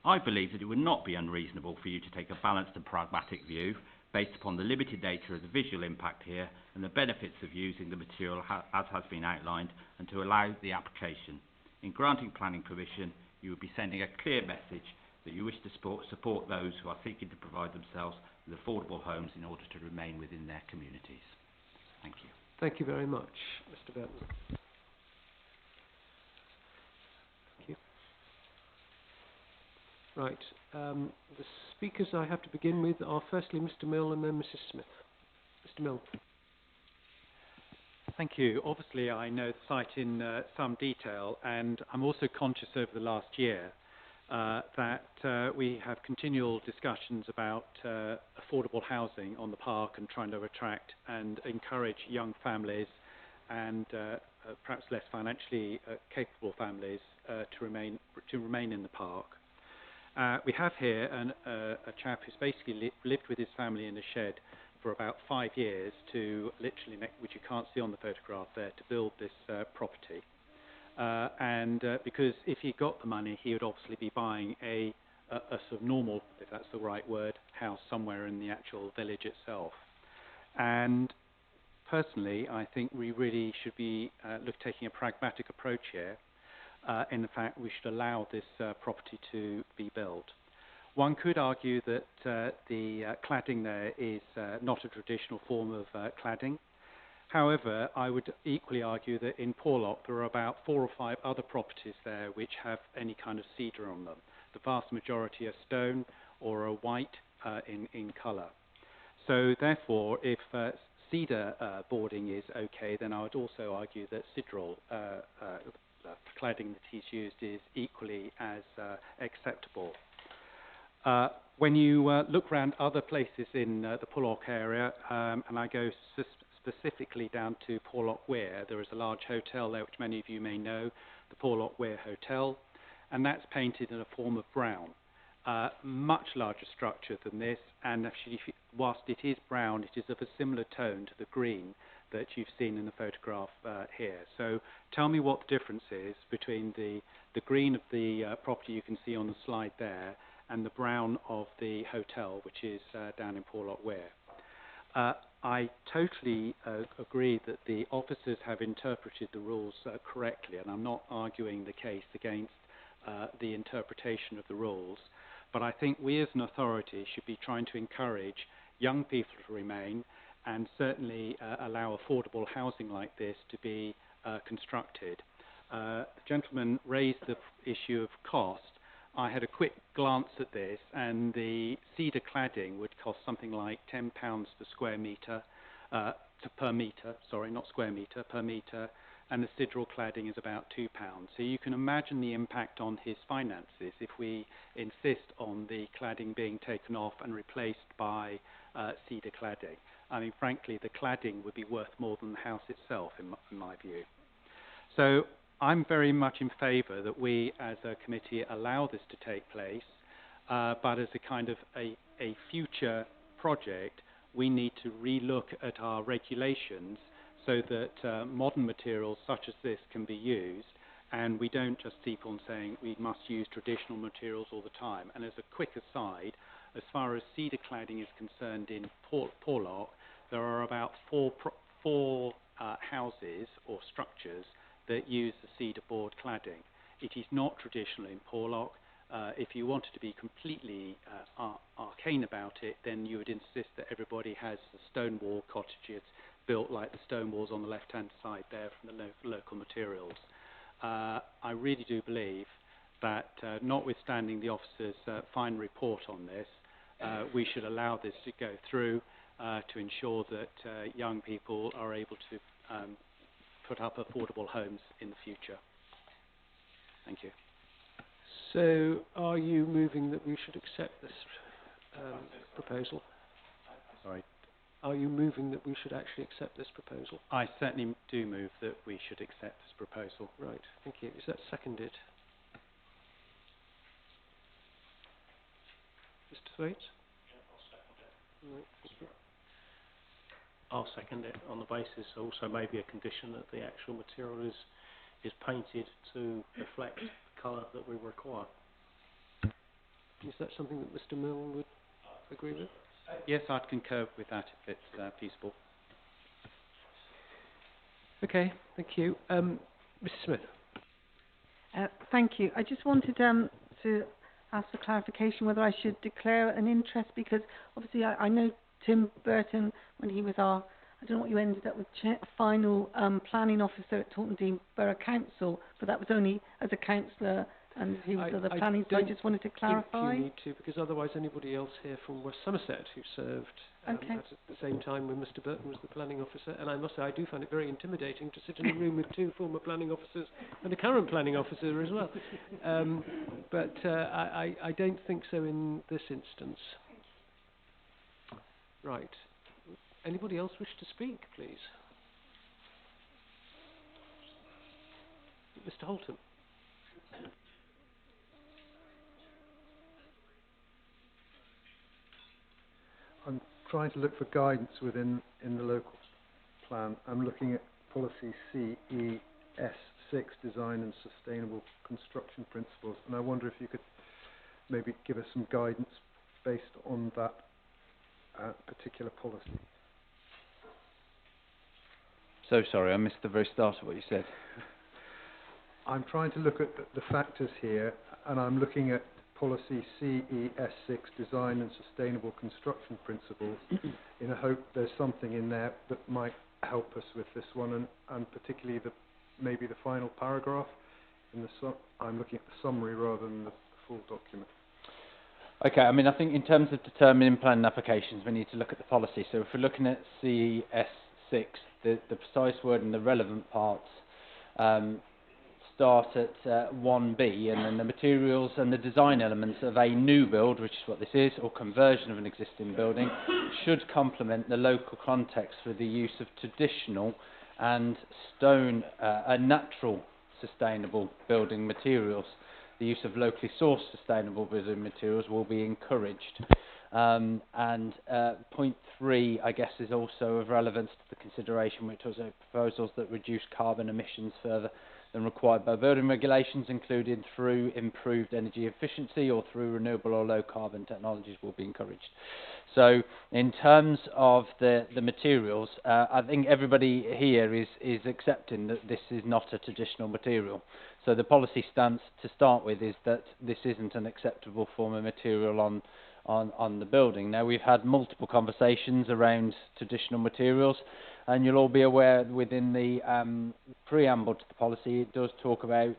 I believe that it would not be unreasonable for you to take a balanced and pragmatic view based upon the limited nature of the visual impact here and the benefits of using the material as has been outlined, and to allow the application. In granting planning permission, you would be sending a clear message that you wish to support those who are seeking to provide themselves with affordable homes in order to remain within their communities. Thank you. Thank you very much, Mr. Burton. Thank you. Right. The speakers I have to begin with are firstly Mr. Mill and then Mrs. Smith. Mr. Mill. Thank you. Obviously, I know the site in some detail, and I'm also conscious over the last year that we have continual discussions about affordable housing on the park and trying to attract and encourage young families and perhaps less financially capable families to remain in the park. We have here a chap who's basically lived with his family in a shed for about 5 years to literally make, which you can't see on the photograph there, to build this property. Because if he got the money, he would obviously be buying a sort of normal, if that's the right word, house somewhere in the actual village itself. And personally, I think we really should be taking a pragmatic approach here. In fact, we should allow this property to be built. One could argue that the cladding there is not a traditional form of cladding. However, I would equally argue that in Porlock there are about 4 or 5 other properties there which have any kind of cedar on them. The vast majority are stone or are white in colour. So therefore, if cedar boarding is okay, then I would also argue that Cedral cladding that he's used is equally as acceptable. When you look around other places in the Porlock area, and I go specifically down to Porlock Weir, there is a large hotel there which many of you may know, the Porlock Weir Hotel, and that's painted in a form of brown. Much larger structure than this, and actually, whilst it is brown, it is of a similar tone to the green that you've seen in the photograph here. So tell me what the difference is between the green of the property you can see on the slide there and the brown of the hotel, which is down in Porlock Weir. I totally agree that the officers have interpreted the rules correctly, and I'm not arguing the case against the interpretation of the rules, but I think we as an authority should be trying to encourage young people to remain and certainly allow affordable housing like this to be constructed. The gentleman raised the issue of cost. I had a quick glance at this, and the cedar cladding would cost something like £10 per square metre, per metre, sorry, not square metre, per metre, and the sidral cladding is about £2. So you can imagine the impact on his finances if we insist on the cladding being taken off and replaced by cedar cladding. I mean, frankly, the cladding would be worth more than the house itself, in my view. So I'm very much in favour that we, as a committee, allow this to take place, but as a kind of a future project, we need to relook at our regulations so that modern materials such as this can be used, and we don't just keep on saying we must use traditional materials all the time. And as a quick aside, as far as cedar cladding is concerned in Porlock, there are about four houses or structures that use the cedar board cladding. It is not traditional in Porlock. If you wanted to be completely arcane about it, then you would insist that everybody has the stone wall cottages built like the stone walls on the left-hand side there from the local materials. I really do believe that, notwithstanding the officer's fine report on this, we should allow this to go through to ensure that young people are able to put up affordable homes in the future. Thank you. So, are you moving that we should accept this proposal? Sorry. Are you moving that we should actually accept this proposal? I certainly do move that we should accept this proposal. Right, thank you. Is that seconded? Mr. Thwaites? I'll second it on the basis also maybe a condition that the actual material is painted to reflect the colour that we require. Is that something that Mr. Milne would agree with? Yes, I'd concur with that if it's feasible. Okay, thank you. Mrs. Smith? Thank you. I just wanted to ask for clarification whether I should declare an interest, because obviously I know Tim Burton, when he was I don't know what you ended up with, final planning officer at Taunton Deane Borough Council, but that was only as a councillor and he was the planning, so I just wanted to clarify. You need to, because otherwise anybody else here from West Somerset who served at the same time when Mr. Burton was the planning officer, and I must say I do find it very intimidating to sit in a room with two former planning officers and a current planning officer as well. But I don't think so in this instance. Right. Anybody else wish to speak, please? Mr. Holton. I'm trying to look for guidance within the local plan. I'm looking at policy CES6, Design and Sustainable Construction Principles, and I wonder if you could maybe give us some guidance based on that particular policy. So sorry, I missed the very start of what you said. I'm trying to look at the factors here, and I'm looking at policy CES6, Design and Sustainable Construction Principles, in a hope there's something in there that might help us with this one, and particularly maybe the final paragraph. I'm looking at the summary rather than the full document. Okay, I mean, I think in terms of determining planning applications, we need to look at the policy. So if we're looking at CES6, the precise word and the relevant parts start at 1B, and then the materials and the design elements of a new build, which is what this is, or conversion of an existing building, should complement the local context for the use of traditional and natural sustainable building materials. The use of locally sourced sustainable building materials will be encouraged. Point 3, I guess, is also of relevance to the consideration, which was proposals that reduce carbon emissions further than required by building regulations, including through improved energy efficiency or through renewable or low carbon technologies, will be encouraged. So in terms of the materials, I think everybody here is accepting that this is not a traditional material. So the policy stance to start with is that this isn't an acceptable form of material on the building. Now, we've had multiple conversations around traditional materials, and you'll all be aware within the preamble to the policy, it does talk about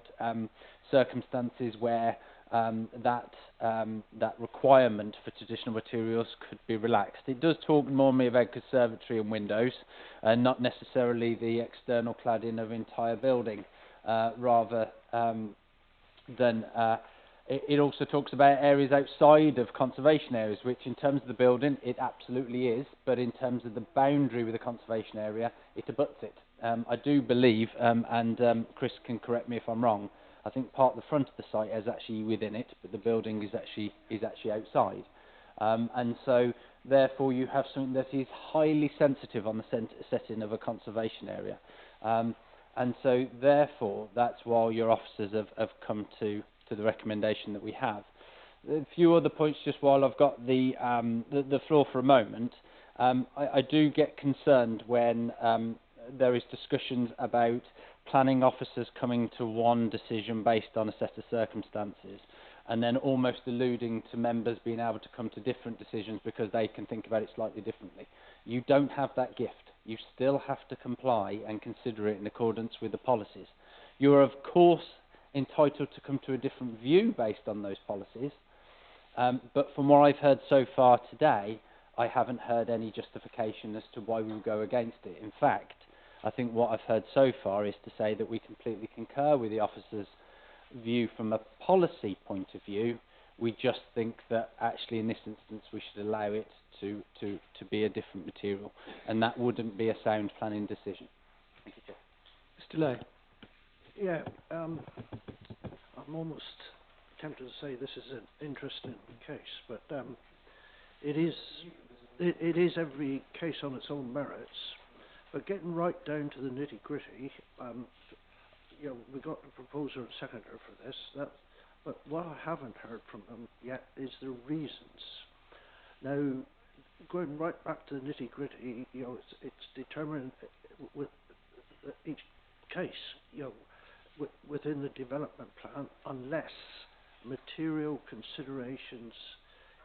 circumstances where that requirement for traditional materials could be relaxed. It does talk normally about conservatory and windows, and not necessarily the external cladding of entire building, rather than it also talks about areas outside of conservation areas, which in terms of the building, it absolutely is, but in terms of the boundary with the conservation area, it abuts it. I do believe, and Chris can correct me if I'm wrong, I think part of the front of the site is actually within it, but the building is actually outside. And so, therefore, you have something that is highly sensitive on the setting of a conservation area. And so, therefore, that's why your officers have come to the recommendation that we have. A few other points, just while I've got the floor for a moment. I do get concerned when there is discussions about planning officers coming to one decision based on a set of circumstances, and then almost alluding to members being able to come to different decisions because they can think about it slightly differently. You don't have that gift. You still have to comply and consider it in accordance with the policies. You are, of course, entitled to come to a different view based on those policies, but from what I've heard so far today, I haven't heard any justification as to why we would go against it. In fact, I think what I've heard so far is to say that we completely concur with the officers' view from a policy point of view. We just think that actually in this instance we should allow it to be a different material, and that wouldn't be a sound planning decision. Thank you, Chair. Mr. Lowe. Yeah, I'm almost tempted to say this is an interesting case, but it is every case on its own merits. But getting right down to the nitty gritty, you know, we got the proposer and seconder for this. But what I haven't heard from them yet is the reasons. Now, going right back to the nitty gritty, you know, it's determined with each case, you know, within the development plan, unless material considerations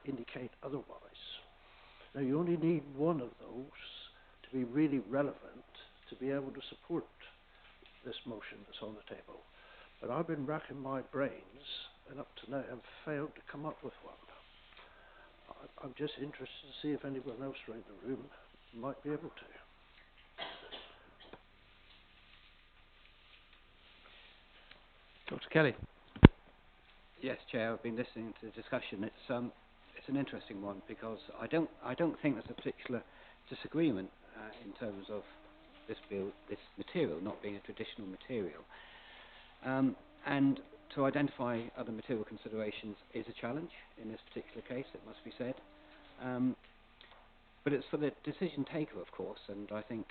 indicate otherwise. Now, you only need one of those to be really relevant to be able to support this motion that's on the table. But I've been racking my brains, and up to now have failed to come up with one. I'm just interested to see if anyone else around the room might be able to. Dr. Kelly. Yes, Chair. I've been listening to the discussion. It's an interesting one because I don't think there's a particular disagreement in terms of this material not being a traditional material, and to identify other material considerations is a challenge in this particular case. It must be said, but it's for the decision taker, of course, and I think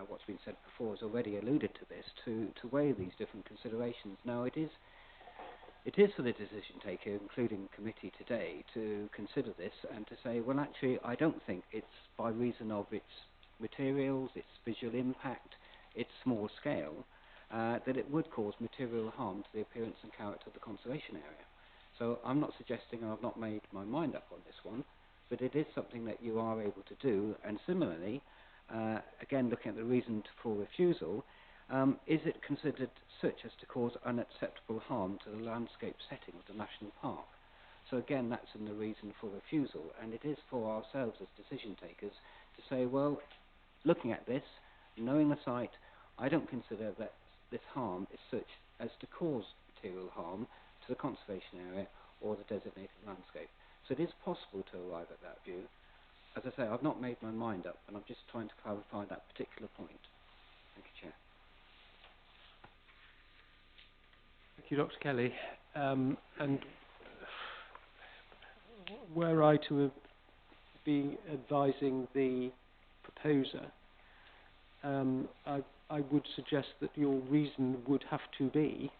what's been said before has already alluded to this, to weigh these different considerations. Now, it is for the decision taker, including committee today, to consider this and to say, well, actually, I don't think it's by reason of its materials, its visual impact, its small scale, that it would cause material harm to the appearance and character of the conservation area. So I'm not suggesting, and I've not made my mind up on this one, but it is something that you are able to do. And similarly, again, looking at the reason for refusal, is it considered such as to cause unacceptable harm to the landscape setting of the national park? So again, that's in the reason for refusal, and it is for ourselves as decision takers to say, well, looking at this, knowing the site, I don't consider that this harm is such as to cause material harm to the conservation area or the designated landscape. So it is possible to arrive at that view. As I say, I've not made my mind up, and I'm just trying to clarify that particular point. Thank you, Chair. Thank you, Dr. Kelly. And were I to be advising the proposer, I would suggest that your reason would have to be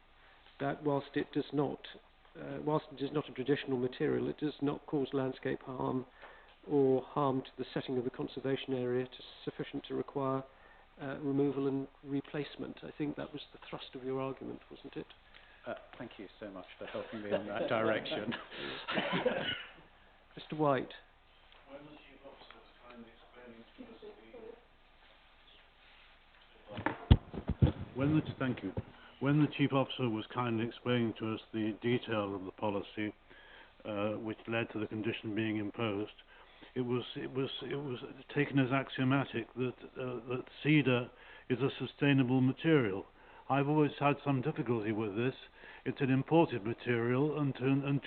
that whilst it is not a traditional material, it does not cause landscape harm or harm to the setting of the conservation area sufficient to require removal and replacement. I think that was the thrust of your argument, wasn't it? Thank you so much for helping me in that direction. Mr. White. Thank you. When the Chief Officer was kindly explaining to us the detail of the policy which led to the condition being imposed, it was taken as axiomatic that cedar is a sustainable material. I've always had some difficulty with this. It's an imported material, and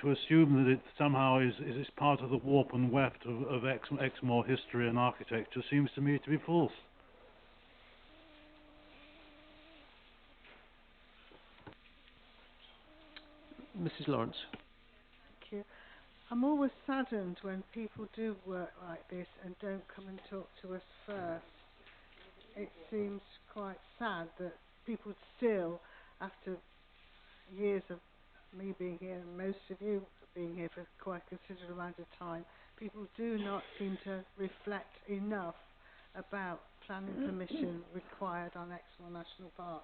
to assume that it somehow is part of the warp and weft of Exmoor history and architecture seems to me to be false. Mrs. Lawrence. Thank you. I'm always saddened when people do work like this and don't come and talk to us first. It seems quite sad that people still, after years of me being here and most of you being here for quite a considerable amount of time, people do not seem to reflect enough about planning permission required on Exmoor National Park.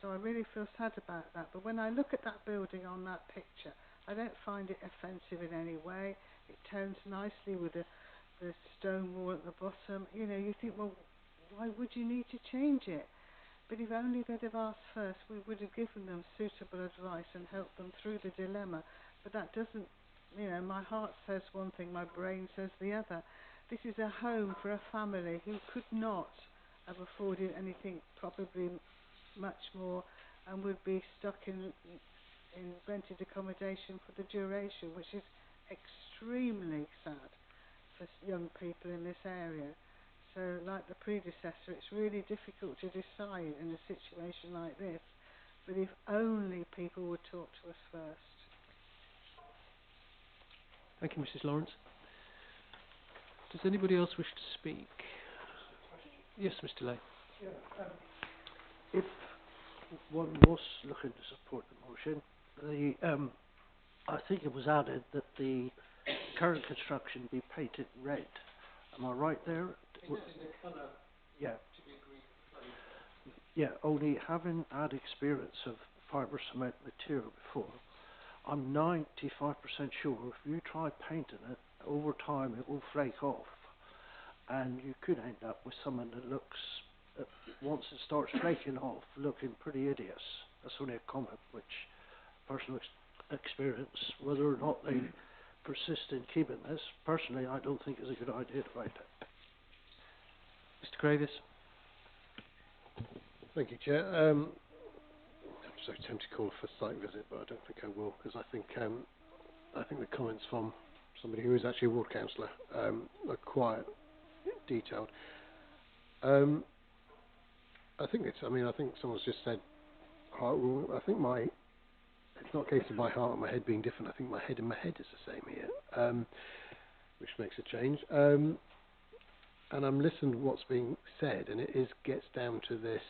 So I really feel sad about that. But when I look at that building on that picture, I don't find it offensive in any way. It tones nicely with the stone wall at the bottom. You know, you think, well, why would you need to change it? But if only they'd have asked first, we would have given them suitable advice and helped them through the dilemma. But that doesn't, you know, my heart says one thing, my brain says the other. This is a home for a family who could not have afforded anything probably much more and would be stuck in rented accommodation for the duration, which is extremely sad for young people in this area. So, like the predecessor, it's really difficult to decide in a situation like this, but if only people would talk to us first. Thank you, Mrs. Lawrence. Does anybody else wish to speak? Yes, Mr. Lay. Yeah, if one was looking to support the motion, I think it was added that the current construction be painted red. Am I right there? Yeah. Yeah, only having had experience of fibre cement material before, I'm 95% sure if you try painting it, over time it will flake off. And you could end up with something that looks, once it starts flaking off, looking pretty hideous. That's only a comment which personal experience, whether or not they persist in keeping this, personally I don't think is a good idea to write it. Mr. Gravis. Thank you, Chair. I'm so tempted to call for a site visit, but I don't think I will, because I think the comments from somebody who is actually a ward councillor are quite detailed. I think someone's just said, I think it's not a case of my heart and my head being different. I think my head and my head is the same here, which makes a change. And I'm listening to what's being said, and it gets down to this,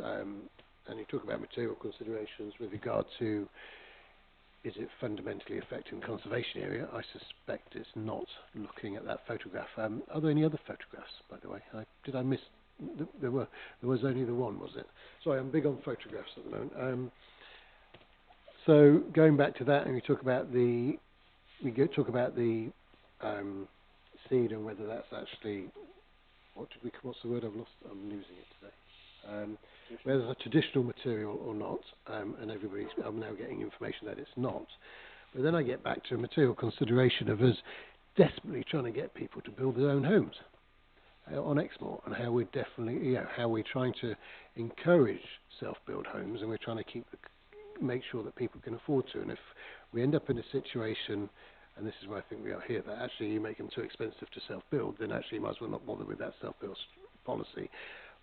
and you talk about material considerations with regard to, is it fundamentally affecting the conservation area? I suspect it's not, looking at that photograph. Are there any other photographs, by the way? Did I miss? There was only the one, was it? Sorry, I'm big on photographs at the moment. So going back to that, and we talk about the seed and whether that's actually, what's the word I've lost? I'm losing it today. Whether it's a traditional material or not, and I'm now getting information that it's not. But then I get back to a material consideration of us desperately trying to get people to build their own homes on Exmoor, and how we're trying to encourage self-built homes, and we're trying to keep make sure that people can afford to. And if we end up in a situation, and this is where I think we are here, that actually you make them too expensive to self-build, then actually you might as well not bother with that self-build policy,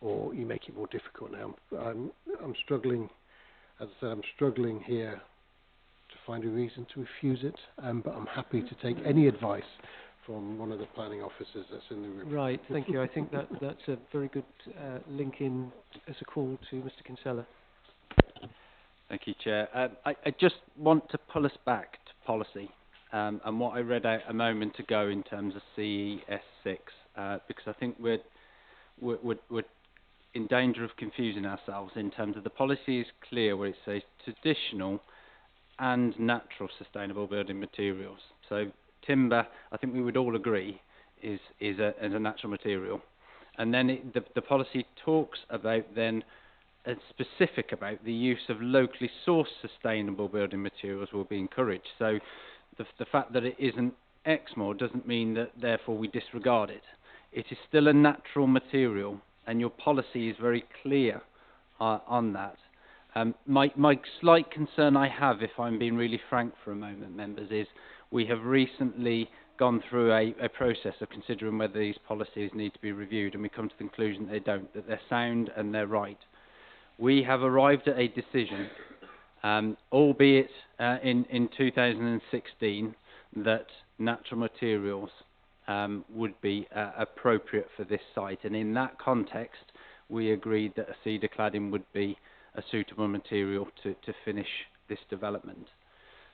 or you make it more difficult. Now, I'm struggling, as I said, I'm struggling here to find a reason to refuse it, but I'm happy to take any advice from one of the planning officers that's in the room. Right, thank you. I think that's a very good link in as a call to Mr. Kinsella. Thank you, Chair. I just want to pull us back to policy and what I read out a moment ago in terms of CES6, because I think we're in danger of confusing ourselves in terms of the policy is clear where it says traditional and natural sustainable building materials. So timber, I think we would all agree, is a natural material. And then the policy talks about then specific about the use of locally sourced sustainable building materials will be encouraged. So the fact that it isn't Exmoor doesn't mean that therefore we disregard it. It is still a natural material, and your policy is very clear on that. My slight concern I have, if I'm being really frank for a moment, members, is we have recently gone through a process of considering whether these policies need to be reviewed, and we come to the conclusion they don't, that they're sound and they're right. We have arrived at a decision, albeit in 2016, that natural materials would be appropriate for this site, and in that context we agreed that a cedar cladding would be a suitable material to finish this development.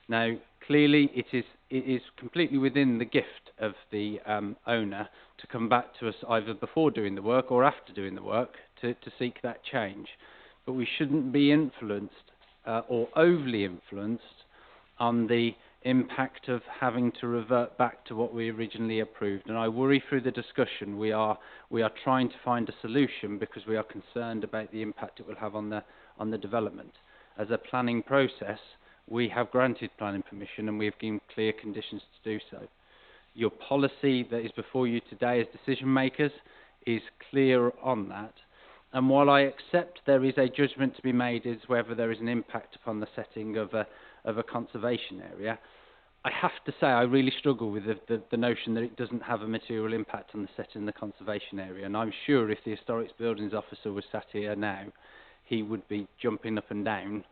Now, clearly it is completely within the gift of the owner to come back to us either before doing the work or after doing the work to seek that change. But we shouldn't be influenced or overly influenced on the impact of having to revert back to what we originally approved. And I worry through the discussion we are trying to find a solution because we are concerned about the impact it will have on the development. As a planning process, we have granted planning permission and we have given clear conditions to do so. Your policy that is before you today as decision makers is clear on that. And while I accept there is a judgment to be made as whether there is an impact upon the setting of a conservation area, I have to say I really struggle with the notion that it doesn't have a material impact on the setting of the conservation area. And I'm sure if the Historic Buildings Officer was sat here now, he would be jumping up and down,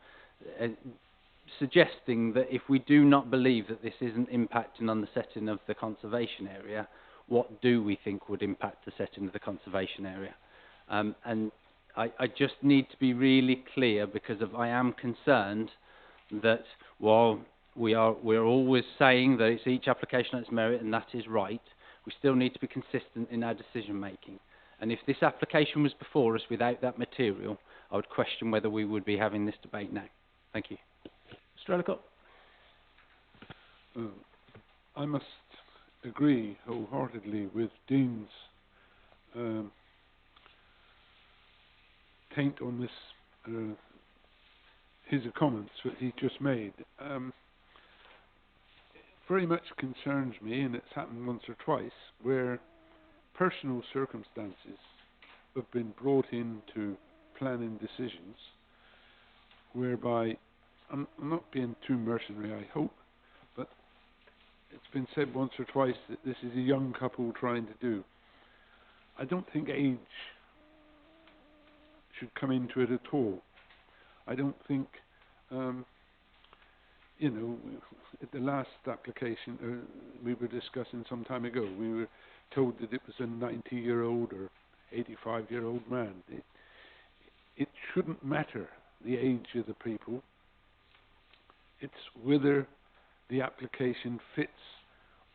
suggesting that if we do not believe that this isn't impacting on the setting of the conservation area, what do we think would impact the setting of the conservation area? And I just need to be really clear because I am concerned that while we're always saying that it's each application on its merit, and that is right, we still need to be consistent in our decision making. And if this application was before us without that material, I would question whether we would be having this debate now. Thank you. Mr. Ellicott. I must agree wholeheartedly with Dean's taint on this, his comments that he just made. Very much concerns me, and it's happened once or twice, where personal circumstances have been brought into planning decisions, whereby, I'm not being too mercenary, I hope, but it's been said once or twice that this is a young couple trying to do. I don't think age should come into it at all. I don't think, at the last application we were discussing some time ago, we were told that it was a 90-year-old or 85-year-old man. It shouldn't matter the age of the people. It's whether the application fits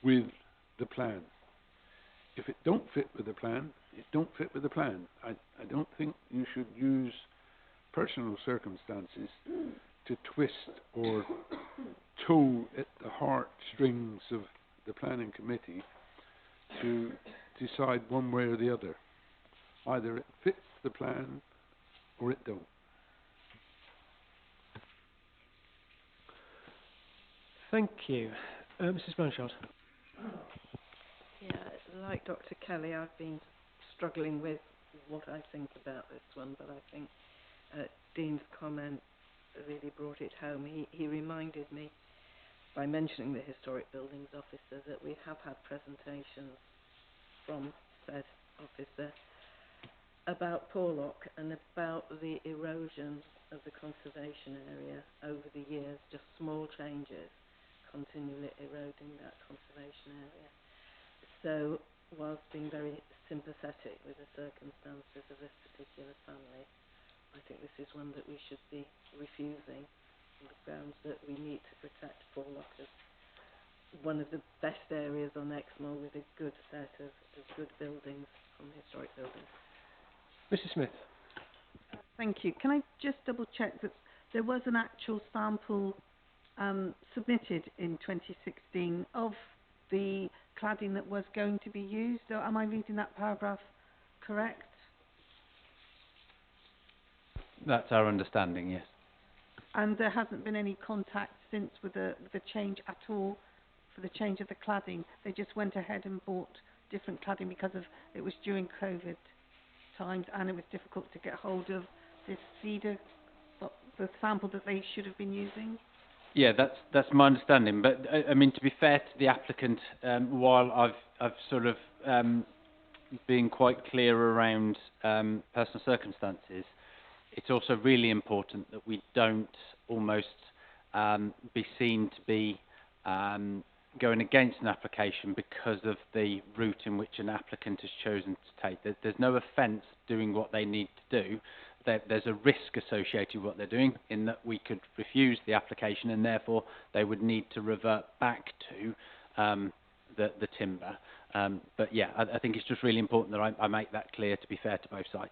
with the plan. If it don't fit with the plan, it don't fit with the plan. I don't think you should use personal circumstances to twist or tow at the heartstrings of the planning committee to decide one way or the other. Either it fits the plan or it don't. Thank you. Mrs. Blanchard. Yeah, like Dr. Kelly, I've been struggling with what I think about this one, but I think Dean's comment really brought it home. He reminded me by mentioning the Historic Buildings Officer that we have had presentations from said officer about Porlock and about the erosion of the conservation area over the years, just small changes continually eroding that conservation area. So, whilst being very sympathetic with the circumstances of this particular family, I think this is one that we should be refusing on the grounds that we need to protect Porlock as one of the best areas on Exmoor with a good set of good buildings from historic buildings. Mrs. Smith. Thank you. Can I just double check that there was an actual sample submitted in 2016 of the cladding that was going to be used? Or am I reading that paragraph correct? That's our understanding, yes. And there hasn't been any contact since with the change at all for the change of the cladding? They just went ahead and bought different cladding because it was during COVID times and it was difficult to get hold of this cedar, the sample that they should have been using? Yeah, that's my understanding. But I mean, to be fair to the applicant, while I've sort of been quite clear around personal circumstances, it's also really important that we don't almost be seen to be going against an application because of the route in which an applicant has chosen to take. There's no offence doing what they need to do. There's a risk associated with what they're doing in that we could refuse the application and therefore they would need to revert back to the timber. But yeah, I think it's just really important that I make that clear to be fair to both sides.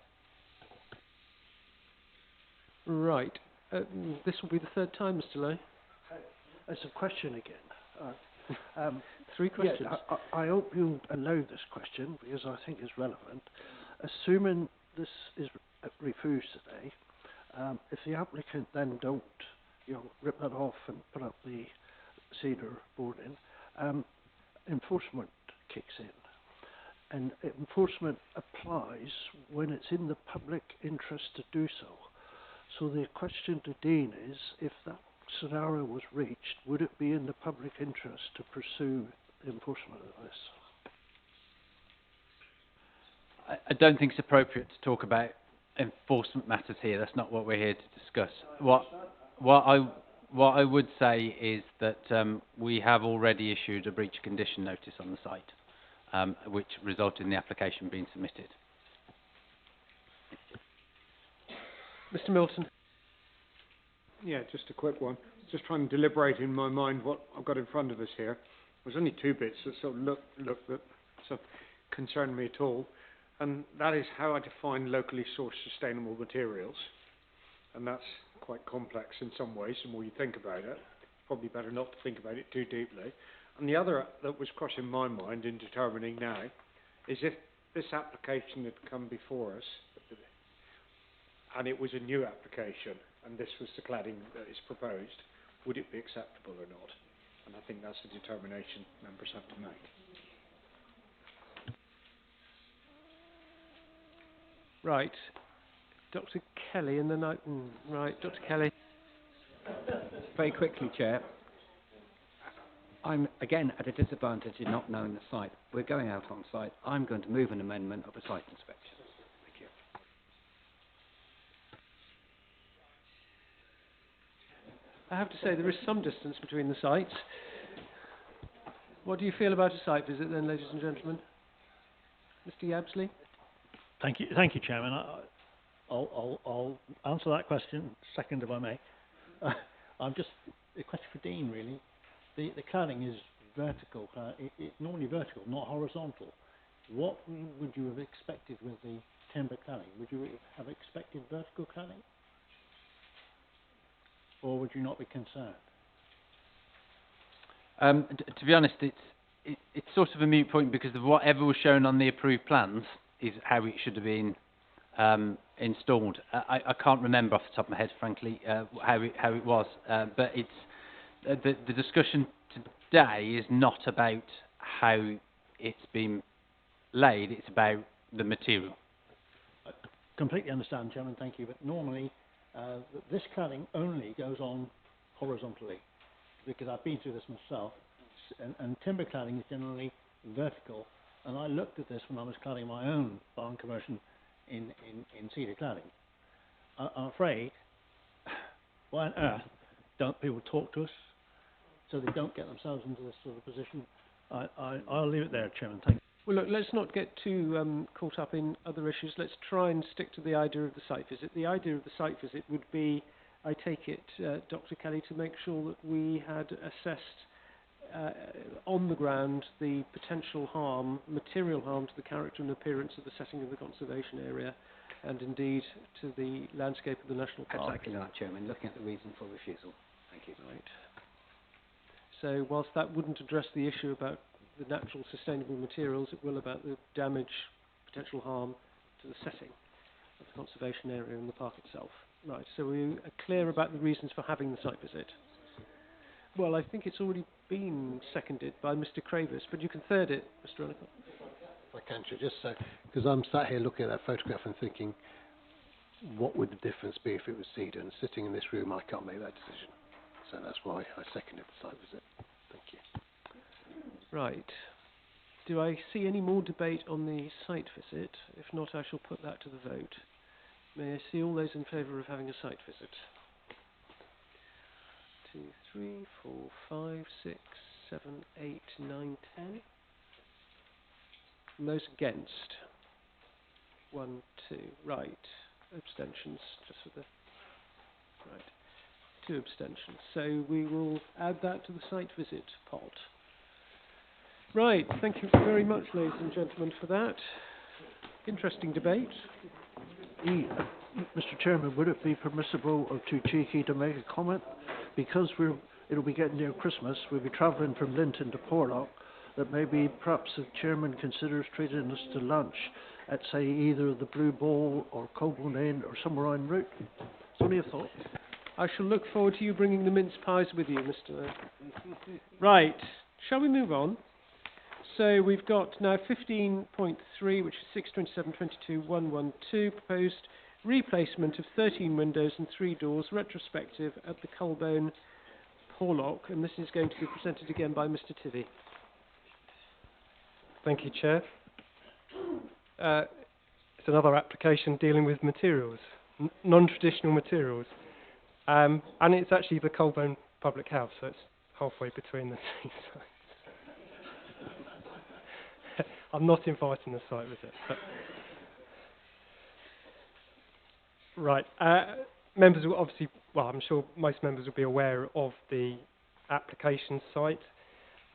Right. This will be the third time, Mr. Lowe. It's a question again. Three questions. Yeah, I hope you allow this question because I think it's relevant. Assuming this is refused today, if the applicant then don't, rip that off and put up the cedar boarding, enforcement kicks in. And enforcement applies when it's in the public interest to do so. So the question to Dean is, if that scenario was reached, would it be in the public interest to pursue the enforcement of this? I don't think it's appropriate to talk about enforcement matters here. That's not what we're here to discuss. What I would say is that we have already issued a breach of condition notice on the site, which resulted in the application being submitted. Mr. Milton. Yeah, just a quick one. Just trying to deliberate in my mind what I've got in front of us here. There's only two bits that sort of look that sort of concern me at all, and that is how I define locally sourced sustainable materials, and that's quite complex in some ways. The more you think about it, probably better not to think about it too deeply. And the other that was crossing my mind in determining now is if this application had come before us and it was a new application and this was the cladding that is proposed, would it be acceptable or not? And I think that's a determination members have to make. Right. Dr. Kelly and then right, Dr. Kelly. Very quickly, Chair. I'm again at a disadvantage in not knowing the site. We're going out on site. I'm going to move an amendment of a site inspection. Thank you. I have to say there is some distance between the sites. What do you feel about a site visit then, ladies and gentlemen? Mr. Yabsley? Thank you, Chairman. I'll answer that question second, if I may. I'm just a question for Dean, really. The cladding is vertical. It's normally vertical, not horizontal. What would you have expected with the timber cladding? Would you have expected vertical cladding, or would you not be concerned? To be honest, it's sort of a moot point because of whatever was shown on the approved plans is how it should have been installed. I can't remember off the top of my head, frankly, how it was, but it's the discussion today is not about how it's been laid, it's about the material. I completely understand, Chairman, thank you, but normally This cladding only goes on horizontally, because I've been through this myself, and timber cladding is generally vertical. And I looked at this when I was cladding my own barn conversion in cedar cladding. I'm afraid, why on earth don't people talk to us so they don't get themselves into this sort of position? I'll leave it there, Chairman. Thank you. Well, look, let's not get too caught up in other issues. Let's try and stick to the idea of the site visit. The idea of the site visit would be, I take it, Dr. Kelly, to make sure that we had assessed on the ground the potential harm, material harm to the character and appearance of the setting of the conservation area, and indeed to the landscape of the national park. Exactly that, Chairman, looking at the reason for refusal. Thank you. Right. So whilst that wouldn't address the issue about the natural sustainable materials, it will about the damage, potential harm to the setting of the conservation area and the park itself. Right, so we are clear about the reasons for having the site visit. Well, I think it's already been seconded by Mr. Cravis, but you can third it, Mr. Onicle. If I can, just so, because I'm sat here looking at that photograph and thinking, what would the difference be if it was cedar? And sitting in this room, I can't make that decision. So that's why I seconded the site visit. Thank you. Right. Do I see any more debate on the site visit? If not, I shall put that to the vote. May I see all those in favour of having a site visit? 2, 3, 4, 5, 6, 7, 8, 9, 10. And those against? 1, 2. Right. Abstentions, just for the... Right. 2 abstentions. So we will add that to the site visit pot. Right. Thank you very much, ladies and gentlemen, for that. Interesting debate. Mr. Chairman, would it be permissible or too cheeky to make a comment? Because it'll be getting near Christmas, we'll be travelling from Linton to Porlock, that maybe perhaps the Chairman considers treating us to lunch at, say, either the Blue Ball or Coburn Inn or somewhere en route. It's only a thought. I shall look forward to you bringing the mince pies with you, Mr. Right. Shall we move on? So we've got now 15.3, which is 627.22.112, proposed replacement of 13 windows and 3 doors, retrospective at the Colbone Porlock, and this is going to be presented again by Mr. Tivy. Thank you, Chair. It's another application dealing with materials, non-traditional materials, and it's actually the Colbone Public House, so it's halfway between the two sites. I'm not inviting the site visit. But right. Members will obviously, well, I'm sure most members will be aware of the application site.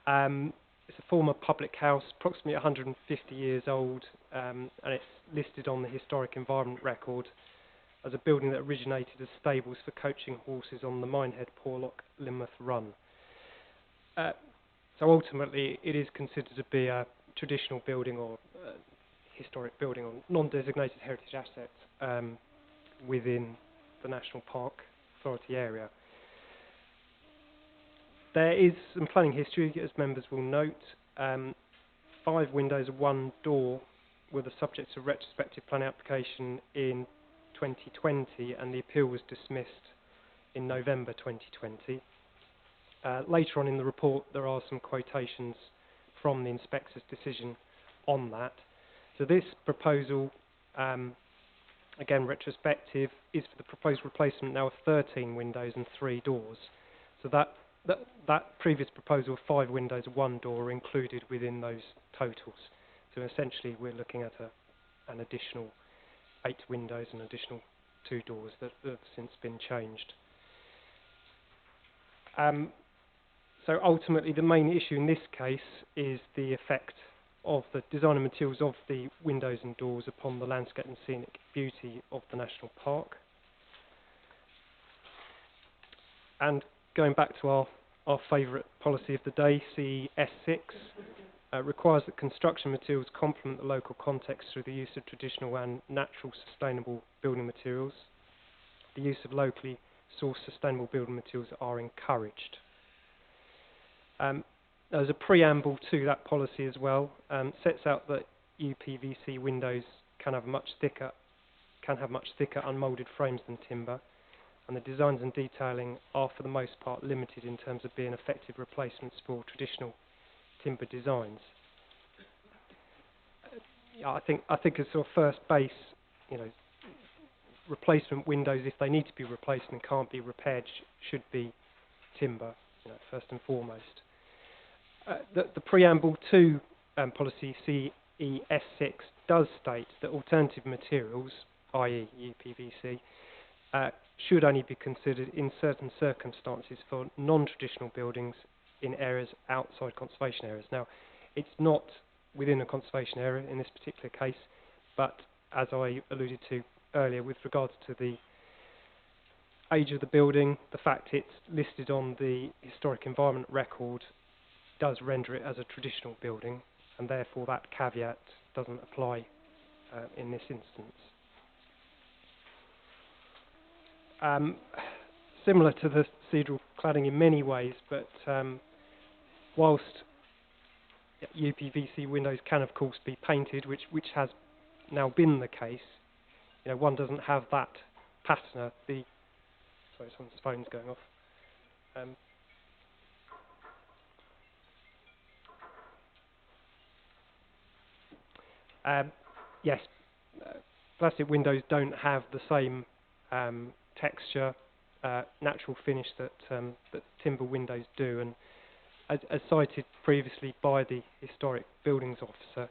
It's a former public house, approximately 150 years old, and it's listed on the Historic Environment Record as a building that originated as stables for coaching horses on the Minehead Porlock Lynmouth Run. So ultimately, it is considered to be a traditional building or historic building or non-designated heritage asset within the National Park Authority area. There is some planning history, as members will note. 5 windows, 1 door were the subject of retrospective planning application in 2020, and the appeal was dismissed in November 2020. Later on in the report, there are some quotations from the inspector's decision on that. So this proposal, again retrospective, is for the proposed replacement now of 13 windows and 3 doors. So that previous proposal of 5 windows and 1 door are included within those totals. So essentially we're looking at an additional 8 windows and additional 2 doors that have since been changed. So ultimately the main issue in this case is the effect of the design and materials of the windows and doors upon the landscape and scenic beauty of the National Park. And going back to our favourite policy of the day, CES6, requires that construction materials complement the local context through the use of traditional and natural sustainable building materials. The use of locally sourced sustainable building materials are encouraged. There's a preamble to that policy as well. Sets out that UPVC windows can have much thicker unmoulded frames than timber. and the designs and detailing are for the most part limited in terms of being effective replacements for traditional timber designs. I think as sort of first base, replacement windows, if they need to be replaced and can't be repaired, should be timber, first and foremost. The preamble to policy CES6 does state that alternative materials, i.e. UPVC, should only be considered in certain circumstances for non-traditional buildings in areas outside conservation areas. Now, it's not within a conservation area in this particular case, but as I alluded to earlier, with regards to the age of the building, the fact it's listed on the historic environment record does render it as a traditional building, and therefore that caveat doesn't apply in this instance. Similar to the cathedral cladding in many ways, but whilst UPVC windows can of course be painted, which has now been the case, one doesn't have that patina. Sorry, someone's phone's going off. Yes, plastic windows don't have the same texture, natural finish that timber windows do, and as cited previously by the historic buildings officer,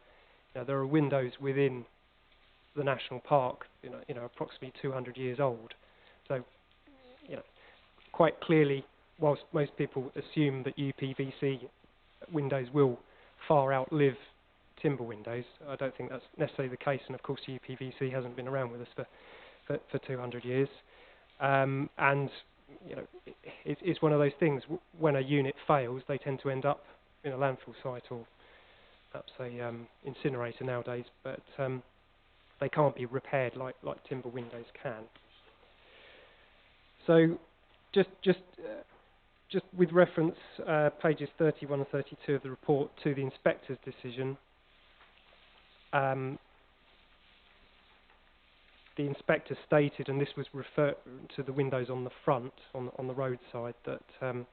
there are windows within the national park, approximately 200 years old. So, quite clearly, whilst most people assume that UPVC windows will far outlive timber windows, I don't think that's necessarily the case. And of course, UPVC hasn't been around with us for 200 years. And it's one of those things. When a unit fails, they tend to end up in a landfill site or perhaps a incinerator nowadays. But they can't be repaired like timber windows can. So, just with reference, pages 31 and 32 of the report to the inspector's decision, the inspector stated, and this was referred to the windows on the front, on the roadside, that the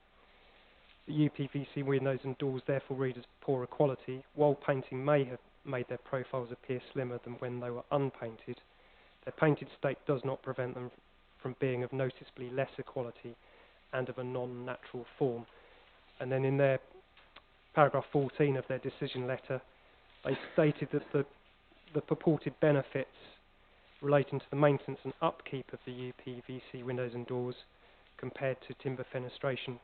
UPVC windows and doors therefore read as poorer quality. While painting may have made their profiles appear slimmer than when they were unpainted, their painted state does not prevent them from being of noticeably lesser quality and of a non-natural form. And then in their paragraph 14 of their decision letter, they stated that the purported benefits relating to the maintenance and upkeep of the UPVC windows and doors compared to timber fenestration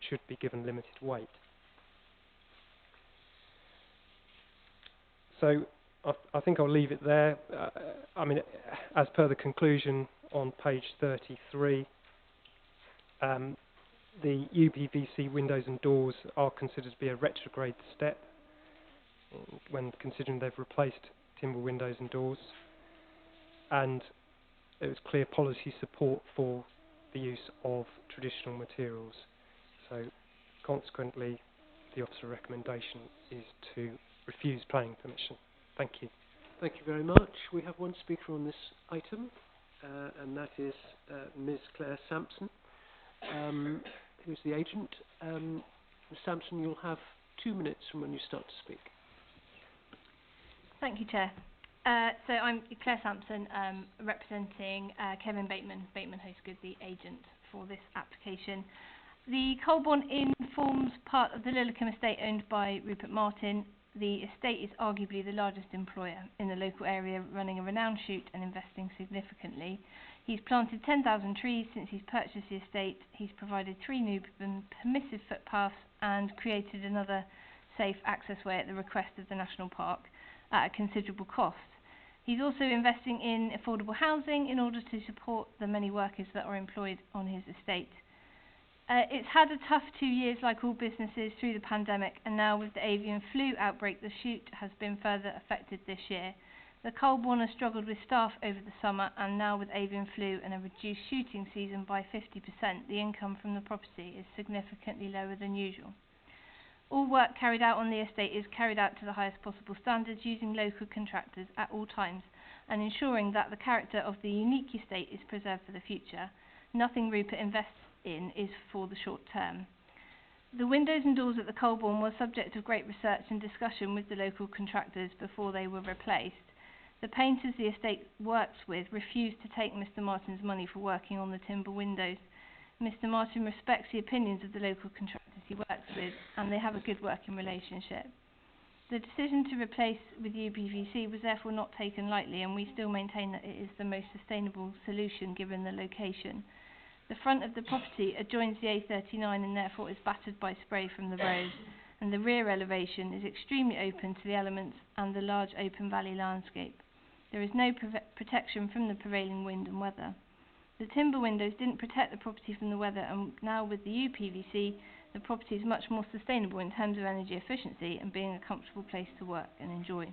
should be given limited weight. So I think I'll leave it there. I mean, as per the conclusion on page 33, the UPVC windows and doors are considered to be a retrograde step when considering they've replaced timber windows and doors, and there was clear policy support for the use of traditional materials. So consequently, the officer recommendation is to refuse planning permission. Thank you. Thank you very much. We have one speaker on this item, and that is Ms. Claire Sampson, who's the agent. Ms. Sampson, you'll have 2 minutes from when you start to speak. Thank you, Chair. So I'm Claire Sampson, representing Kevin Bateman, Hostgood, the agent for this application. The Colborne Inn forms part of the Lillicombe estate owned by Rupert Martin. The estate is arguably the largest employer in the local area, running a renowned shoot and investing significantly. He's planted 10,000 trees since he's purchased the estate. He's provided 3 new permissive footpaths and created another safe accessway at the request of the National Park at a considerable cost. He's also investing in affordable housing in order to support the many workers that are employed on his estate. It's had a tough 2 years, like all businesses, through the pandemic, and now with the avian flu outbreak, the shoot has been further affected this year. The Colborne has struggled with staff over the summer, and now with avian flu and a reduced shooting season by 50%, the income from the property is significantly lower than usual. All work carried out on the estate is carried out to the highest possible standards, using local contractors at all times and ensuring that the character of the unique estate is preserved for the future. Nothing Rupert invests in is for the short term. The windows and doors at the Colborne were subject of great research and discussion with the local contractors before they were replaced. The painters the estate works with refused to take Mr Martin's money for working on the timber windows. Mr Martin respects the opinions of the local contractors he works with, and they have a good working relationship. The decision to replace with UPVC was therefore not taken lightly, and we still maintain that it is the most sustainable solution given the location. The front of the property adjoins the A39 and therefore is battered by spray from the road, and the rear elevation is extremely open to the elements and the large open valley landscape. There is no protection from the prevailing wind and weather. The timber windows didn't protect the property from the weather, and now with the UPVC, the property is much more sustainable in terms of energy efficiency and being a comfortable place to work and enjoy.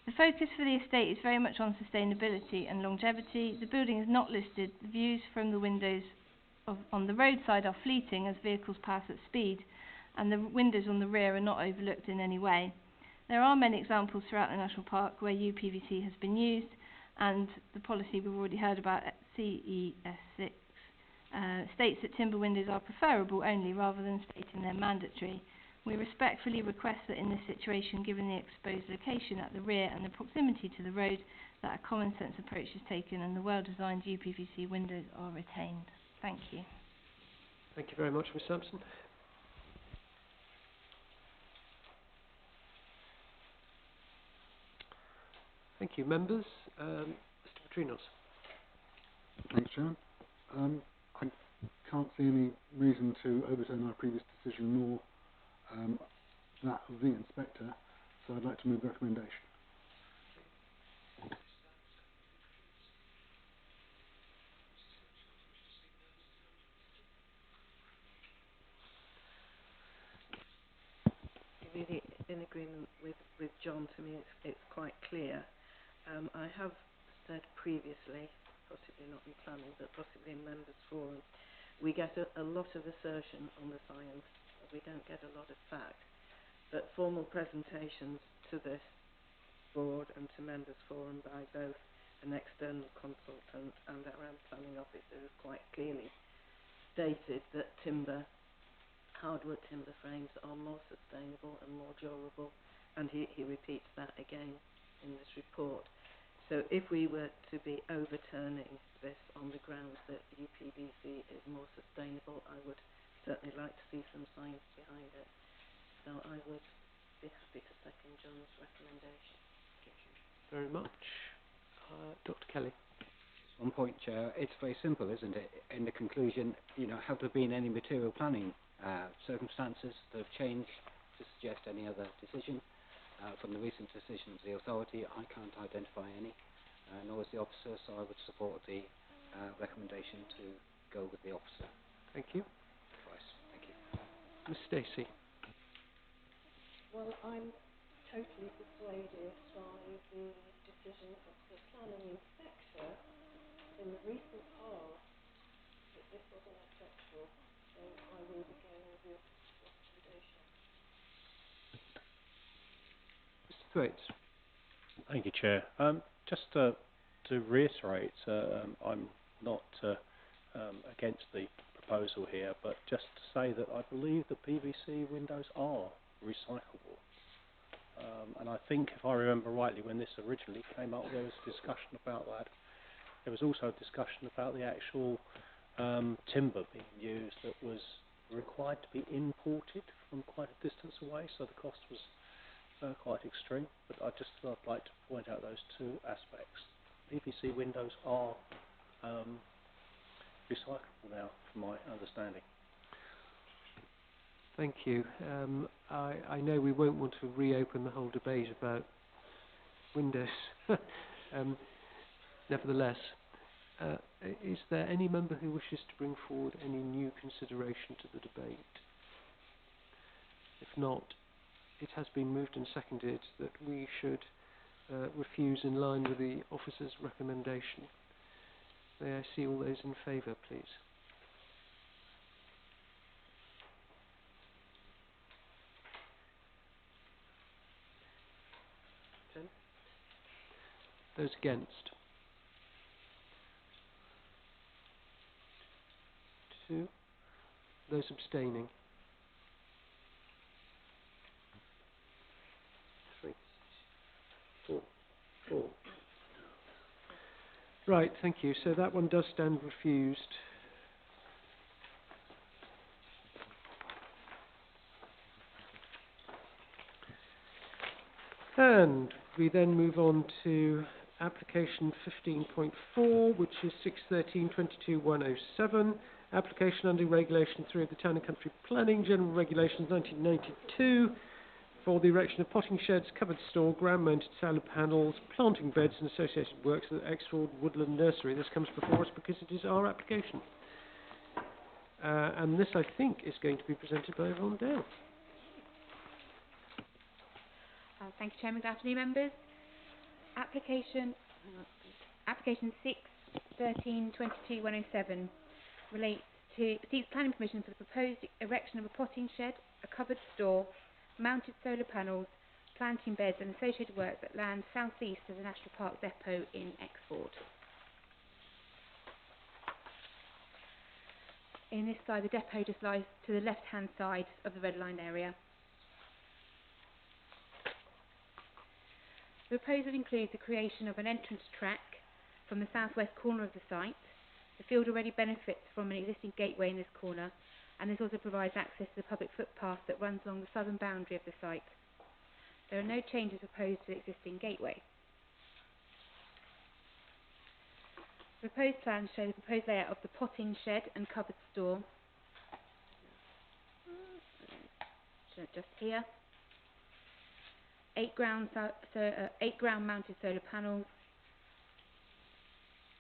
The focus for the estate is very much on sustainability and longevity. The building is not listed. The views from the windows on the roadside are fleeting as vehicles pass at speed, and the windows on the rear are not overlooked in any way. There are many examples throughout the National Park where UPVC has been used, and the policy we've already heard about at CES6 states that timber windows are preferable only rather than stating they're mandatory. We respectfully request that in this situation, given the exposed location at the rear and the proximity to the road, that a common sense approach is taken and the well-designed UPVC windows are retained. Thank you. Thank you very much, Ms Sampson. Thank you. Members, Mr Petrinos. Thanks, Chairman. I can't see any reason to overturn our previous decision nor that of the inspector, so I'd like to move the recommendation. Really in agreement with John. To me it's quite clear. I have said previously, possibly not in planning, but possibly in members' forum, we get a lot of assertion on the science, we don't get a lot of fact. But formal presentations to this board and to members' forum by both an external consultant and our own planning officer have quite clearly stated that hardwood timber frames are more sustainable and more durable, and he repeats that again in this report. So if we were to be overturning this on the grounds that UPVC is more sustainable, I would certainly like to see some science behind it. So I would be happy to second John's recommendation. Thank you very much. Dr. Kelly. One point, Chair. It's very simple, isn't it? In the conclusion, have there been any material planning circumstances that have changed to suggest any other decision? From the recent decisions of the authority, I can't identify any, nor is the officer, so I would support the recommendation to go with the officer. Thank you. Advice. Thank you. Ms Stacey. Well, I'm totally persuaded by the decision of the planning inspector in the recent past that this was unacceptable, so I will be going with the recommendation. Mr Thwaites. Thank you, Chair. Just to reiterate, I'm not against the proposal here, but just to say that I believe the PVC windows are recyclable. And I think, if I remember rightly, when this originally came up, there was discussion about that. There was also discussion about the actual timber being used that was required to be imported from quite a distance away, so the cost was quite extreme. But I just thought I'd like to point out those two aspects. PVC windows are recyclable now, from my understanding. Thank you. I know we won't want to reopen the whole debate about windows. Nevertheless, is there any member who wishes to bring forward any new consideration to the debate? If not, it has been moved and seconded that we should refuse in line with the officer's recommendation. May I see all those in favour, please? Those against? 2. Those abstaining? 3, 4, 4. Right, thank you. So that one does stand refused. And we then move on to application 15.4, which is 613-22-107, application under Regulation 3 of the Town and Country Planning, General Regulations 1992, for the erection of potting sheds, covered store, ground-mounted solar panels, planting beds and associated works at Exmoor Woodland Nursery. This comes before us because it is our application. And this, I think, is going to be presented by Yvonne Dale. Thank you, Chairman. Good afternoon, members. Application 613-22-107 relates to seeks planning permission for the proposed erection of a potting shed, a covered store, mounted solar panels, planting beds and associated works at land southeast of the National Park Depot in Exford. In this slide, the depot just lies to the left-hand side of the red-lined area. The proposal includes the creation of an entrance track from the southwest corner of the site. The field already benefits from an existing gateway in this corner, and this also provides access to the public footpath that runs along the southern boundary of the site. There are no changes proposed to the existing gateway. The proposed plans show the proposed layout of the potting shed and covered store. Just here. 8 ground mounted solar panels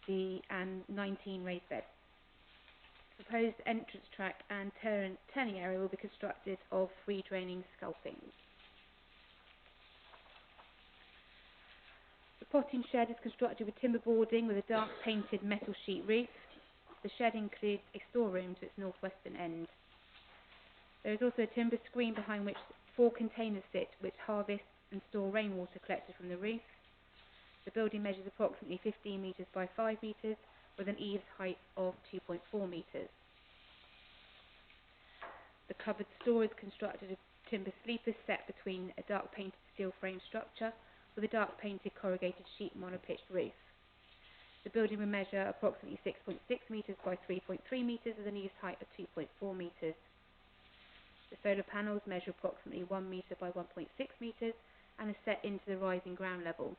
and 19 raised beds. The proposed entrance track and turning area will be constructed of free draining sculpings. The potting shed is constructed with timber boarding with a dark painted metal sheet roof. The shed includes a storeroom to its northwestern end. There is also a timber screen behind which 4 containers sit which harvest and store rainwater collected from the roof. The building measures approximately 15 metres by 5 metres with an eaves height of 2.4 metres. The covered store is constructed of timber sleepers set between a dark painted steel frame structure with a dark painted corrugated sheet monopitched roof. The building will measure approximately 6.6 metres by 3.3 metres with an eaves height of 2.4 metres. The solar panels measure approximately 1 metre by 1.6 metres and are set into the rising ground level.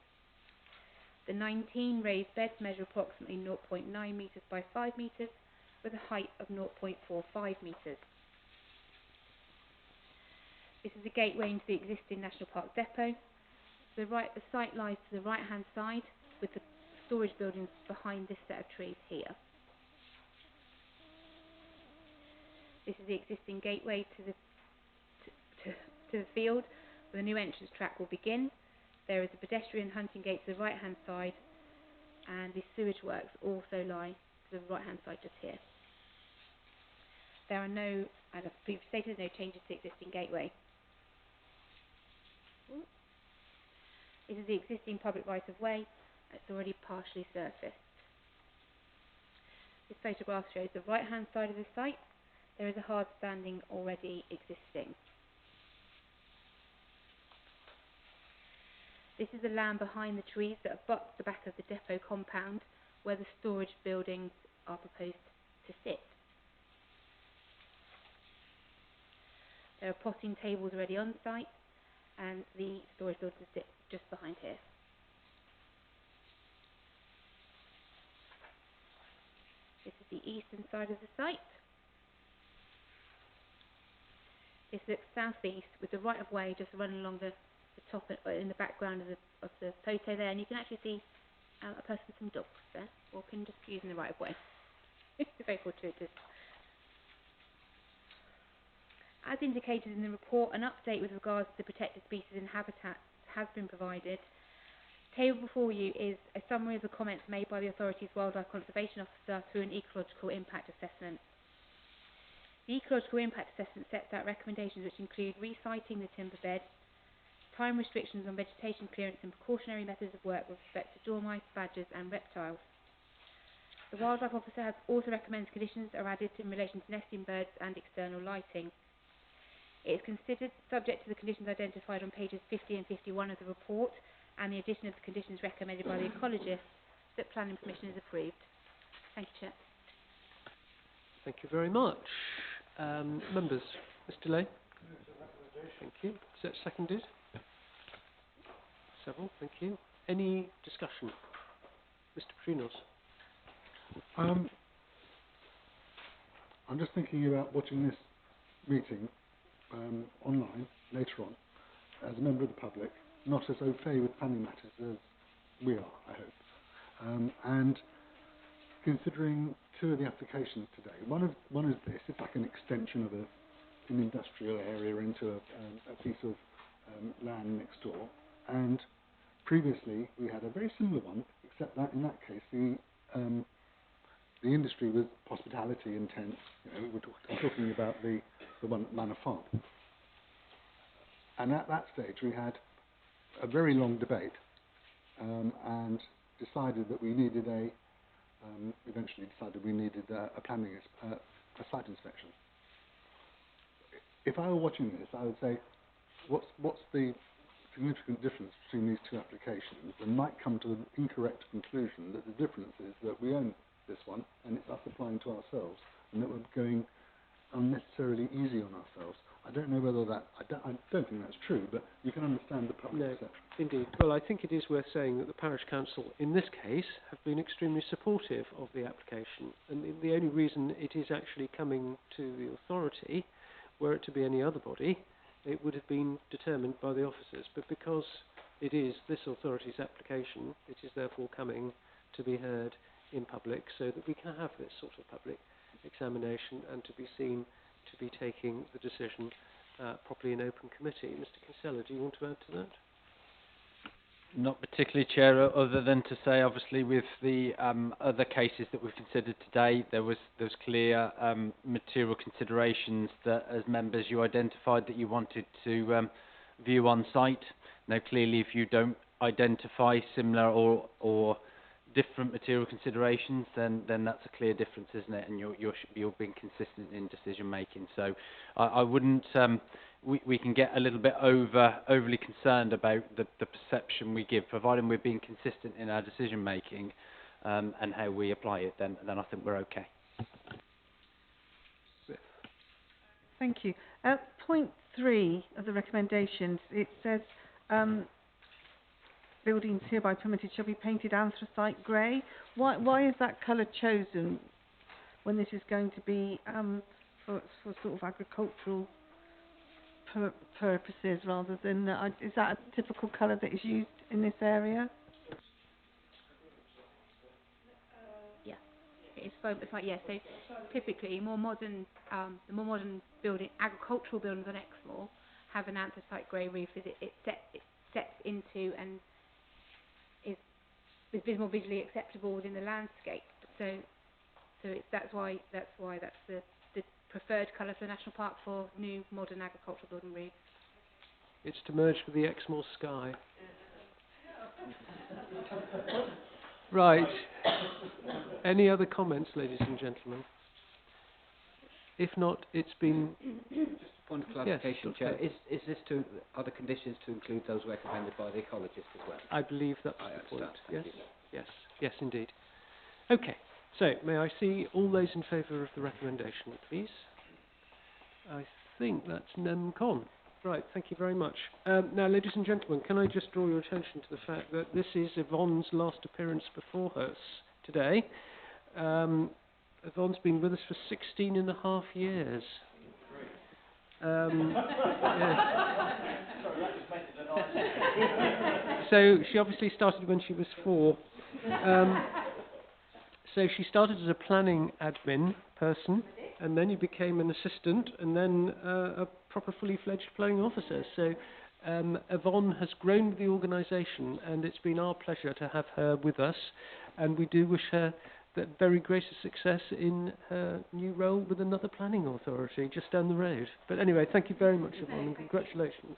The 19 raised beds measure approximately 0.9 metres by 5 metres with a height of 0.45 metres. This is the gateway into the existing National Park Depot. The site lies to the right-hand side with the storage buildings behind this set of trees here. This is the existing gateway to the field where the new entrance track will begin. There is a pedestrian hunting gate to the right-hand side, and the sewage works also lie to the right-hand side just here. There are no, as I've previously stated, no changes to the existing gateway. This is the existing public right-of-way. It's already partially surfaced. This photograph shows the right-hand side of the site. There is a hard standing already existing. This is the land behind the trees that abuts the back of the depot compound where the storage buildings are proposed to sit. There are potting tables already on site and the storage buildings sit just behind here. This is the eastern side of the site. This looks southeast with the right of way just running along the top in the background of the photo there, and you can actually see a person with some dogs there walking, just using the right of way. It's very fortuitous. As indicated in the report, an update with regards to protected species and habitats has been provided. Table before you is a summary of the comments made by the authority's Wildlife Conservation Officer through an ecological impact assessment. The ecological impact assessment sets out recommendations which include resiting the timber bed, time restrictions on vegetation clearance and precautionary methods of work with respect to dormice, badgers and reptiles. The Wildlife Officer has also recommended conditions are added in relation to nesting birds and external lighting. It is considered subject to the conditions identified on pages 50 and 51 of the report and the addition of the conditions recommended by the ecologist that planning permission is approved. Thank you, Chair. Thank you very much. Members, Mr. Lay. Thank you. Is that seconded? Several, thank you. Any discussion? Mr. Prinos. I'm just thinking about watching this meeting online later on as a member of the public, not as au fait with planning matters as we are, I hope. And considering two of the applications today, one is this, it's like an extension of an industrial area into a piece of land next door, and previously we had a very similar one, except that in that case the industry was hospitality intense. I'm talking about the one at Manor Farm. And at that stage we had a very long debate and decided that we needed eventually decided we needed a site inspection. If I were watching this, I would say, what's the significant difference between these two applications, and might come to the incorrect conclusion that the difference is that we own this one and it's us applying to ourselves, and that we're going unnecessarily easy on ourselves. I don't know whether that, I don't think that's true, but you can understand the public perception. Indeed. Well, I think it is worth saying that the Parish Council, in this case, have been extremely supportive of the application. And the only reason it is actually coming to the authority, were it to be any other body, it would have been determined by the officers. But because it is this authority's application, it is therefore coming to be heard in public so that we can have this sort of public examination and to be seen to be taking the decision properly in open committee. Mr. Kinsella, do you want to add to that? Not particularly, Chair, other than to say, obviously, with the other cases that we've considered today, there was clear material considerations that, as members, you identified that you wanted to view on site. Now, clearly, if you don't identify similar or different material considerations, then that's a clear difference, isn't it? And you're being consistent in decision making. So I wouldn't. We can get a little bit overly concerned about the perception we give, providing we're being consistent in our decision making and how we apply it. Then I think we're okay. Thank you. Point 3 of the recommendations, it says buildings hereby permitted shall be painted anthracite grey. Why is that colour chosen when this is going to be for sort of agricultural purposes rather than... is that a typical colour that is used in this area? Yeah, it's fine. Yeah, so typically more modern, the more modern agricultural buildings on Exmoor have an anthracite grey roof. It sets into and is more visually acceptable within the landscape. So that's why that's the preferred colour for the National Park for new modern agricultural building roofs. It's to merge with the Exmoor sky. Right. Any other comments, ladies and gentlemen? If not, it's been... Just one clarification, yes, Chair. Is this are the conditions to include those recommended by the ecologist as well? I believe that's the point. Yes, you. yes, indeed. Okay. So, may I see all those in favour of the recommendation, please? I think that's NEMCON. Right, thank you very much. Now, ladies and gentlemen, can I just draw your attention to the fact that this is Yvonne's last appearance before us today. Yvonne's been with us for 16 and a half years. So, she obviously started when she was 4. So she started as a planning admin person, and then you became an assistant, and then a proper fully fledged planning officer. So Yvonne has grown with the organisation, and it's been our pleasure to have her with us, and we do wish her the very greatest success in her new role with another planning authority just down the road. But anyway, thank you very much, Yvonne, and congratulations.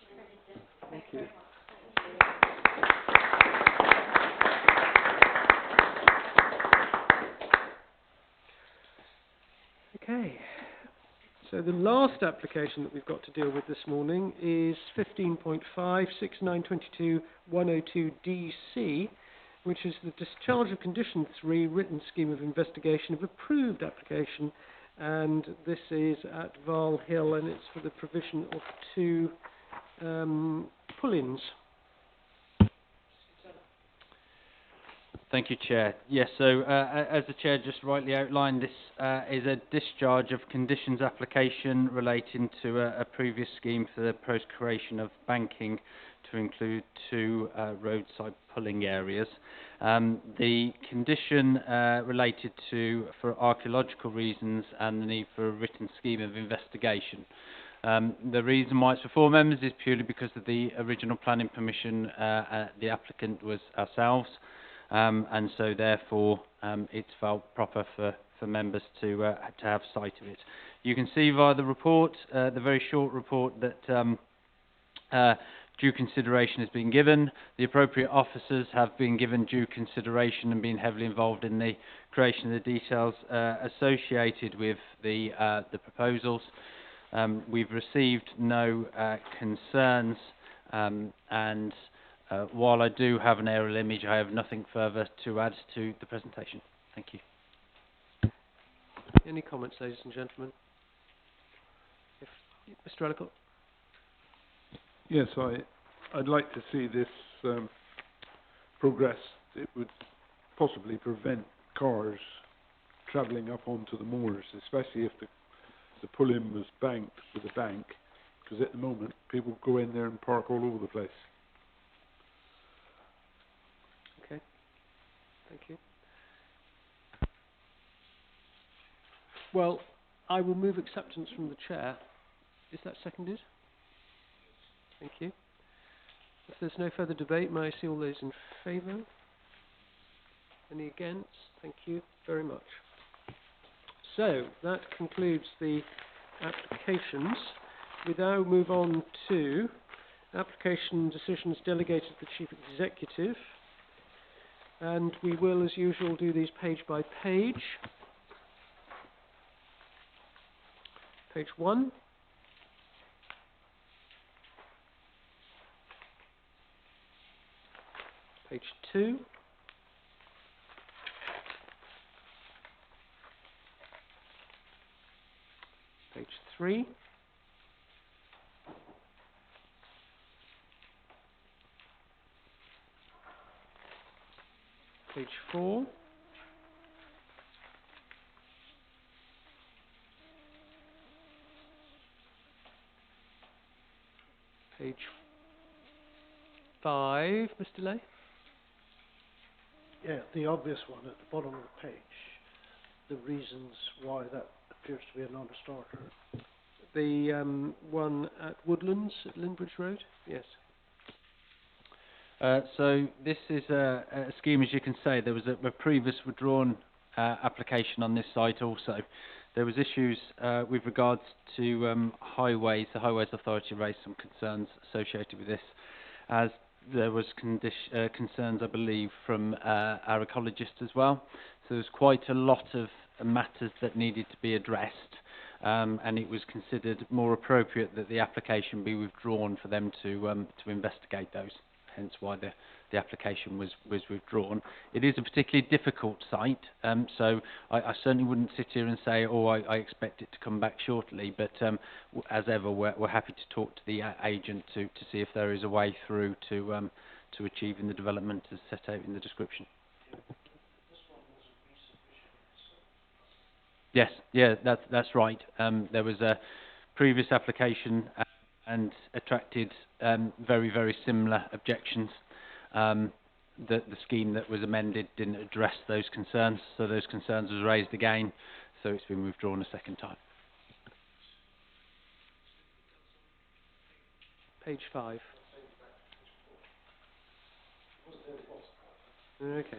Thank you. the last application that we've got to deal with this morning is 15.5, 6922 102DC, which is the discharge of condition 3 written scheme of investigation of approved application, and this is at Val Hill, and it's for the provision of 2 pull-ins. Thank you, Chair. Yes, so as the Chair just rightly outlined, this is a discharge of conditions application relating to a previous scheme for the post-creation of banking to include 2 roadside pulling areas. The condition related to for archaeological reasons and the need for a written scheme of investigation. The reason why it's for 4 members is purely because of the original planning permission. The applicant was ourselves. And so therefore it's felt proper for members to have sight of it. You can see via the report, the very short report, that due consideration has been given. The appropriate officers have been given due consideration and been heavily involved in the creation of the details associated with the proposals. We've received no concerns, and while I do have an aerial image, I have nothing further to add to the presentation. Thank you. Any comments, ladies and gentlemen? Mr. Ellicott? Yes, I'd like to see this progress. It would possibly prevent cars travelling up onto the moors, especially if the pull-in was banked with a bank, because at the moment people go in there and park all over the place. Okay, thank you. Well, I will move acceptance from the chair. Is that seconded? Thank you. If there's no further debate, may I see all those in favour? Any against? Thank you very much. So, that concludes the applications. We now move on to application decisions delegated to the Chief Executive. And we will, as usual, do these page by page. Page 1. Page 2. Page 3. Page 4. Page 5, Mr. Lay. Yeah, the obvious one at the bottom of the page, the reasons why that appears to be a non-starter. The one at Woodlands at Lindbridge Road? Yes. So this is a scheme, as you can say. There was a previous withdrawn application on this site also. There was issues with regards to highways. The Highways Authority raised some concerns associated with this, as there was concerns, I believe, from our ecologist as well. So there was quite a lot of matters that needed to be addressed, and it was considered more appropriate that the application be withdrawn for them to investigate those. Hence why the application was withdrawn. It is a particularly difficult site, so I certainly wouldn't sit here and say, oh, I expect it to come back shortly, but as ever, we're happy to talk to the agent to see if there is a way through to achieving the development as set out in the description. Yes, yeah, that's right. There was a previous application and attracted very, very similar objections. The scheme that was amended didn't address those concerns, so those concerns was raised again, so it's been withdrawn a second time. Page 5. Okay.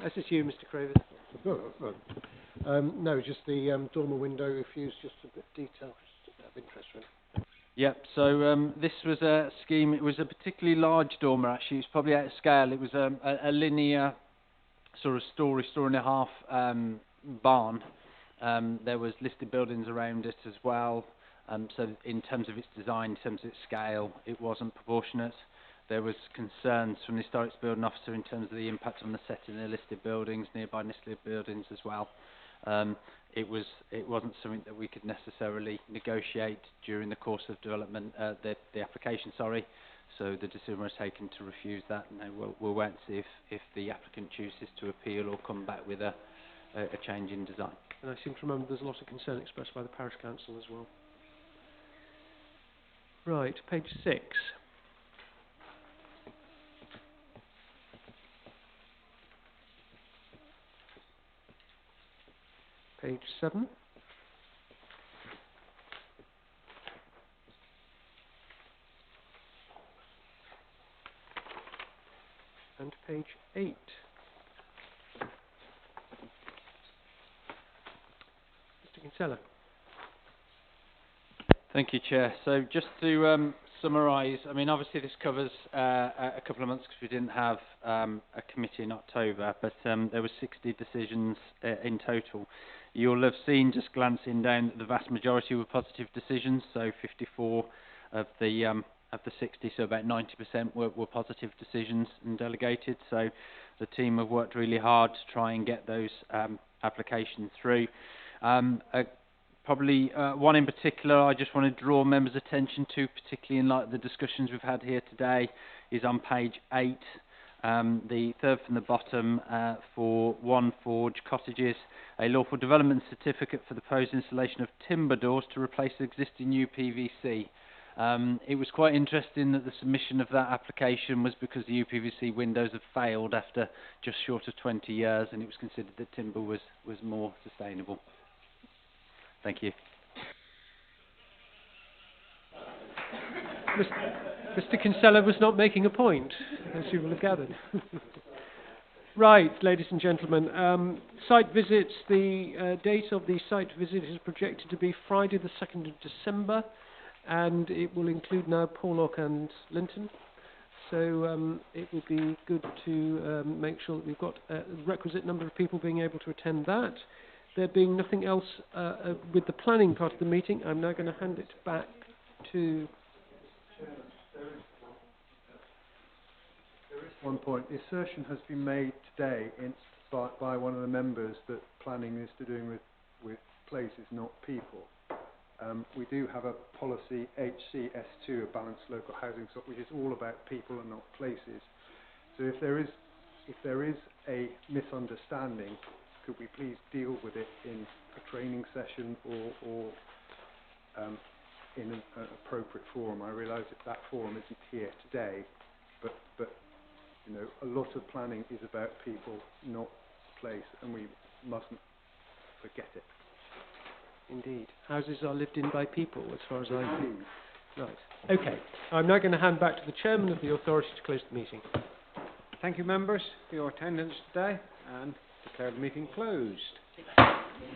This is you, Mr. Craven. No, just the dormer window refused, just a bit of detail, just of interest really. Yep, so this was a scheme. It was a particularly large dormer, actually. It was probably out of scale. It was a linear sort of story and a half barn, There was listed buildings around it as well. So in terms of its design, in terms of its scale, it wasn't proportionate. There was concerns from the Historic Building Officer in terms of the impact on the setting of the listed buildings, nearby listed buildings as well. It wasn't something that we could necessarily negotiate during the course of development, the application, sorry. So the decision was taken to refuse that. Now we'll wait and see if the applicant chooses to appeal or come back with a change in design. And I seem to remember there's a lot of concern expressed by the parish council as well. Right, page 6. Page 7. And page 8. Mr. Kinsella. Thank you, Chair. So just to summarise, I mean, obviously this covers a couple of months because we didn't have a committee in October, but there were 60 decisions in total. You'll have seen, just glancing down, that the vast majority were positive decisions, so 54 of the 60, so about 90% were positive decisions and delegated. So the team have worked really hard to try and get those applications through. Probably one in particular I just want to draw members' attention to, particularly in light of the discussions we've had here today, is on page 8, the third from the bottom, for One Forge Cottages, a lawful development certificate for the proposed installation of timber doors to replace existing UPVC. It was quite interesting that the submission of that application was because the UPVC windows have failed after just short of 20 years, and it was considered that timber was more sustainable. Thank you. Mr. Kinsella was not making a point, as you will have gathered. Right, ladies and gentlemen, site visits. The date of the site visit is projected to be Friday the 2nd of December, and it will include now Porlock and Linton. So it will be good to make sure that we've got a requisite number of people being able to attend that. There being nothing else with the planning part of the meeting, I'm now going to hand it back to... There is one point. The assertion has been made today by one of the members that planning is to do with places, not people. We do have a policy HCS2, a balanced local housing stock, which is all about people and not places. So if there is a misunderstanding, could we please deal with it in a training session or in an appropriate forum? I realise that forum isn't here today, but you know, a lot of planning is about people, not place, and we mustn't forget it. Indeed. Houses are lived in by people, as far as I know. Right. Okay. I'm now going to hand back to the Chairman of the Authority to close the meeting. Thank you, members, for your attendance today, and declare the meeting closed.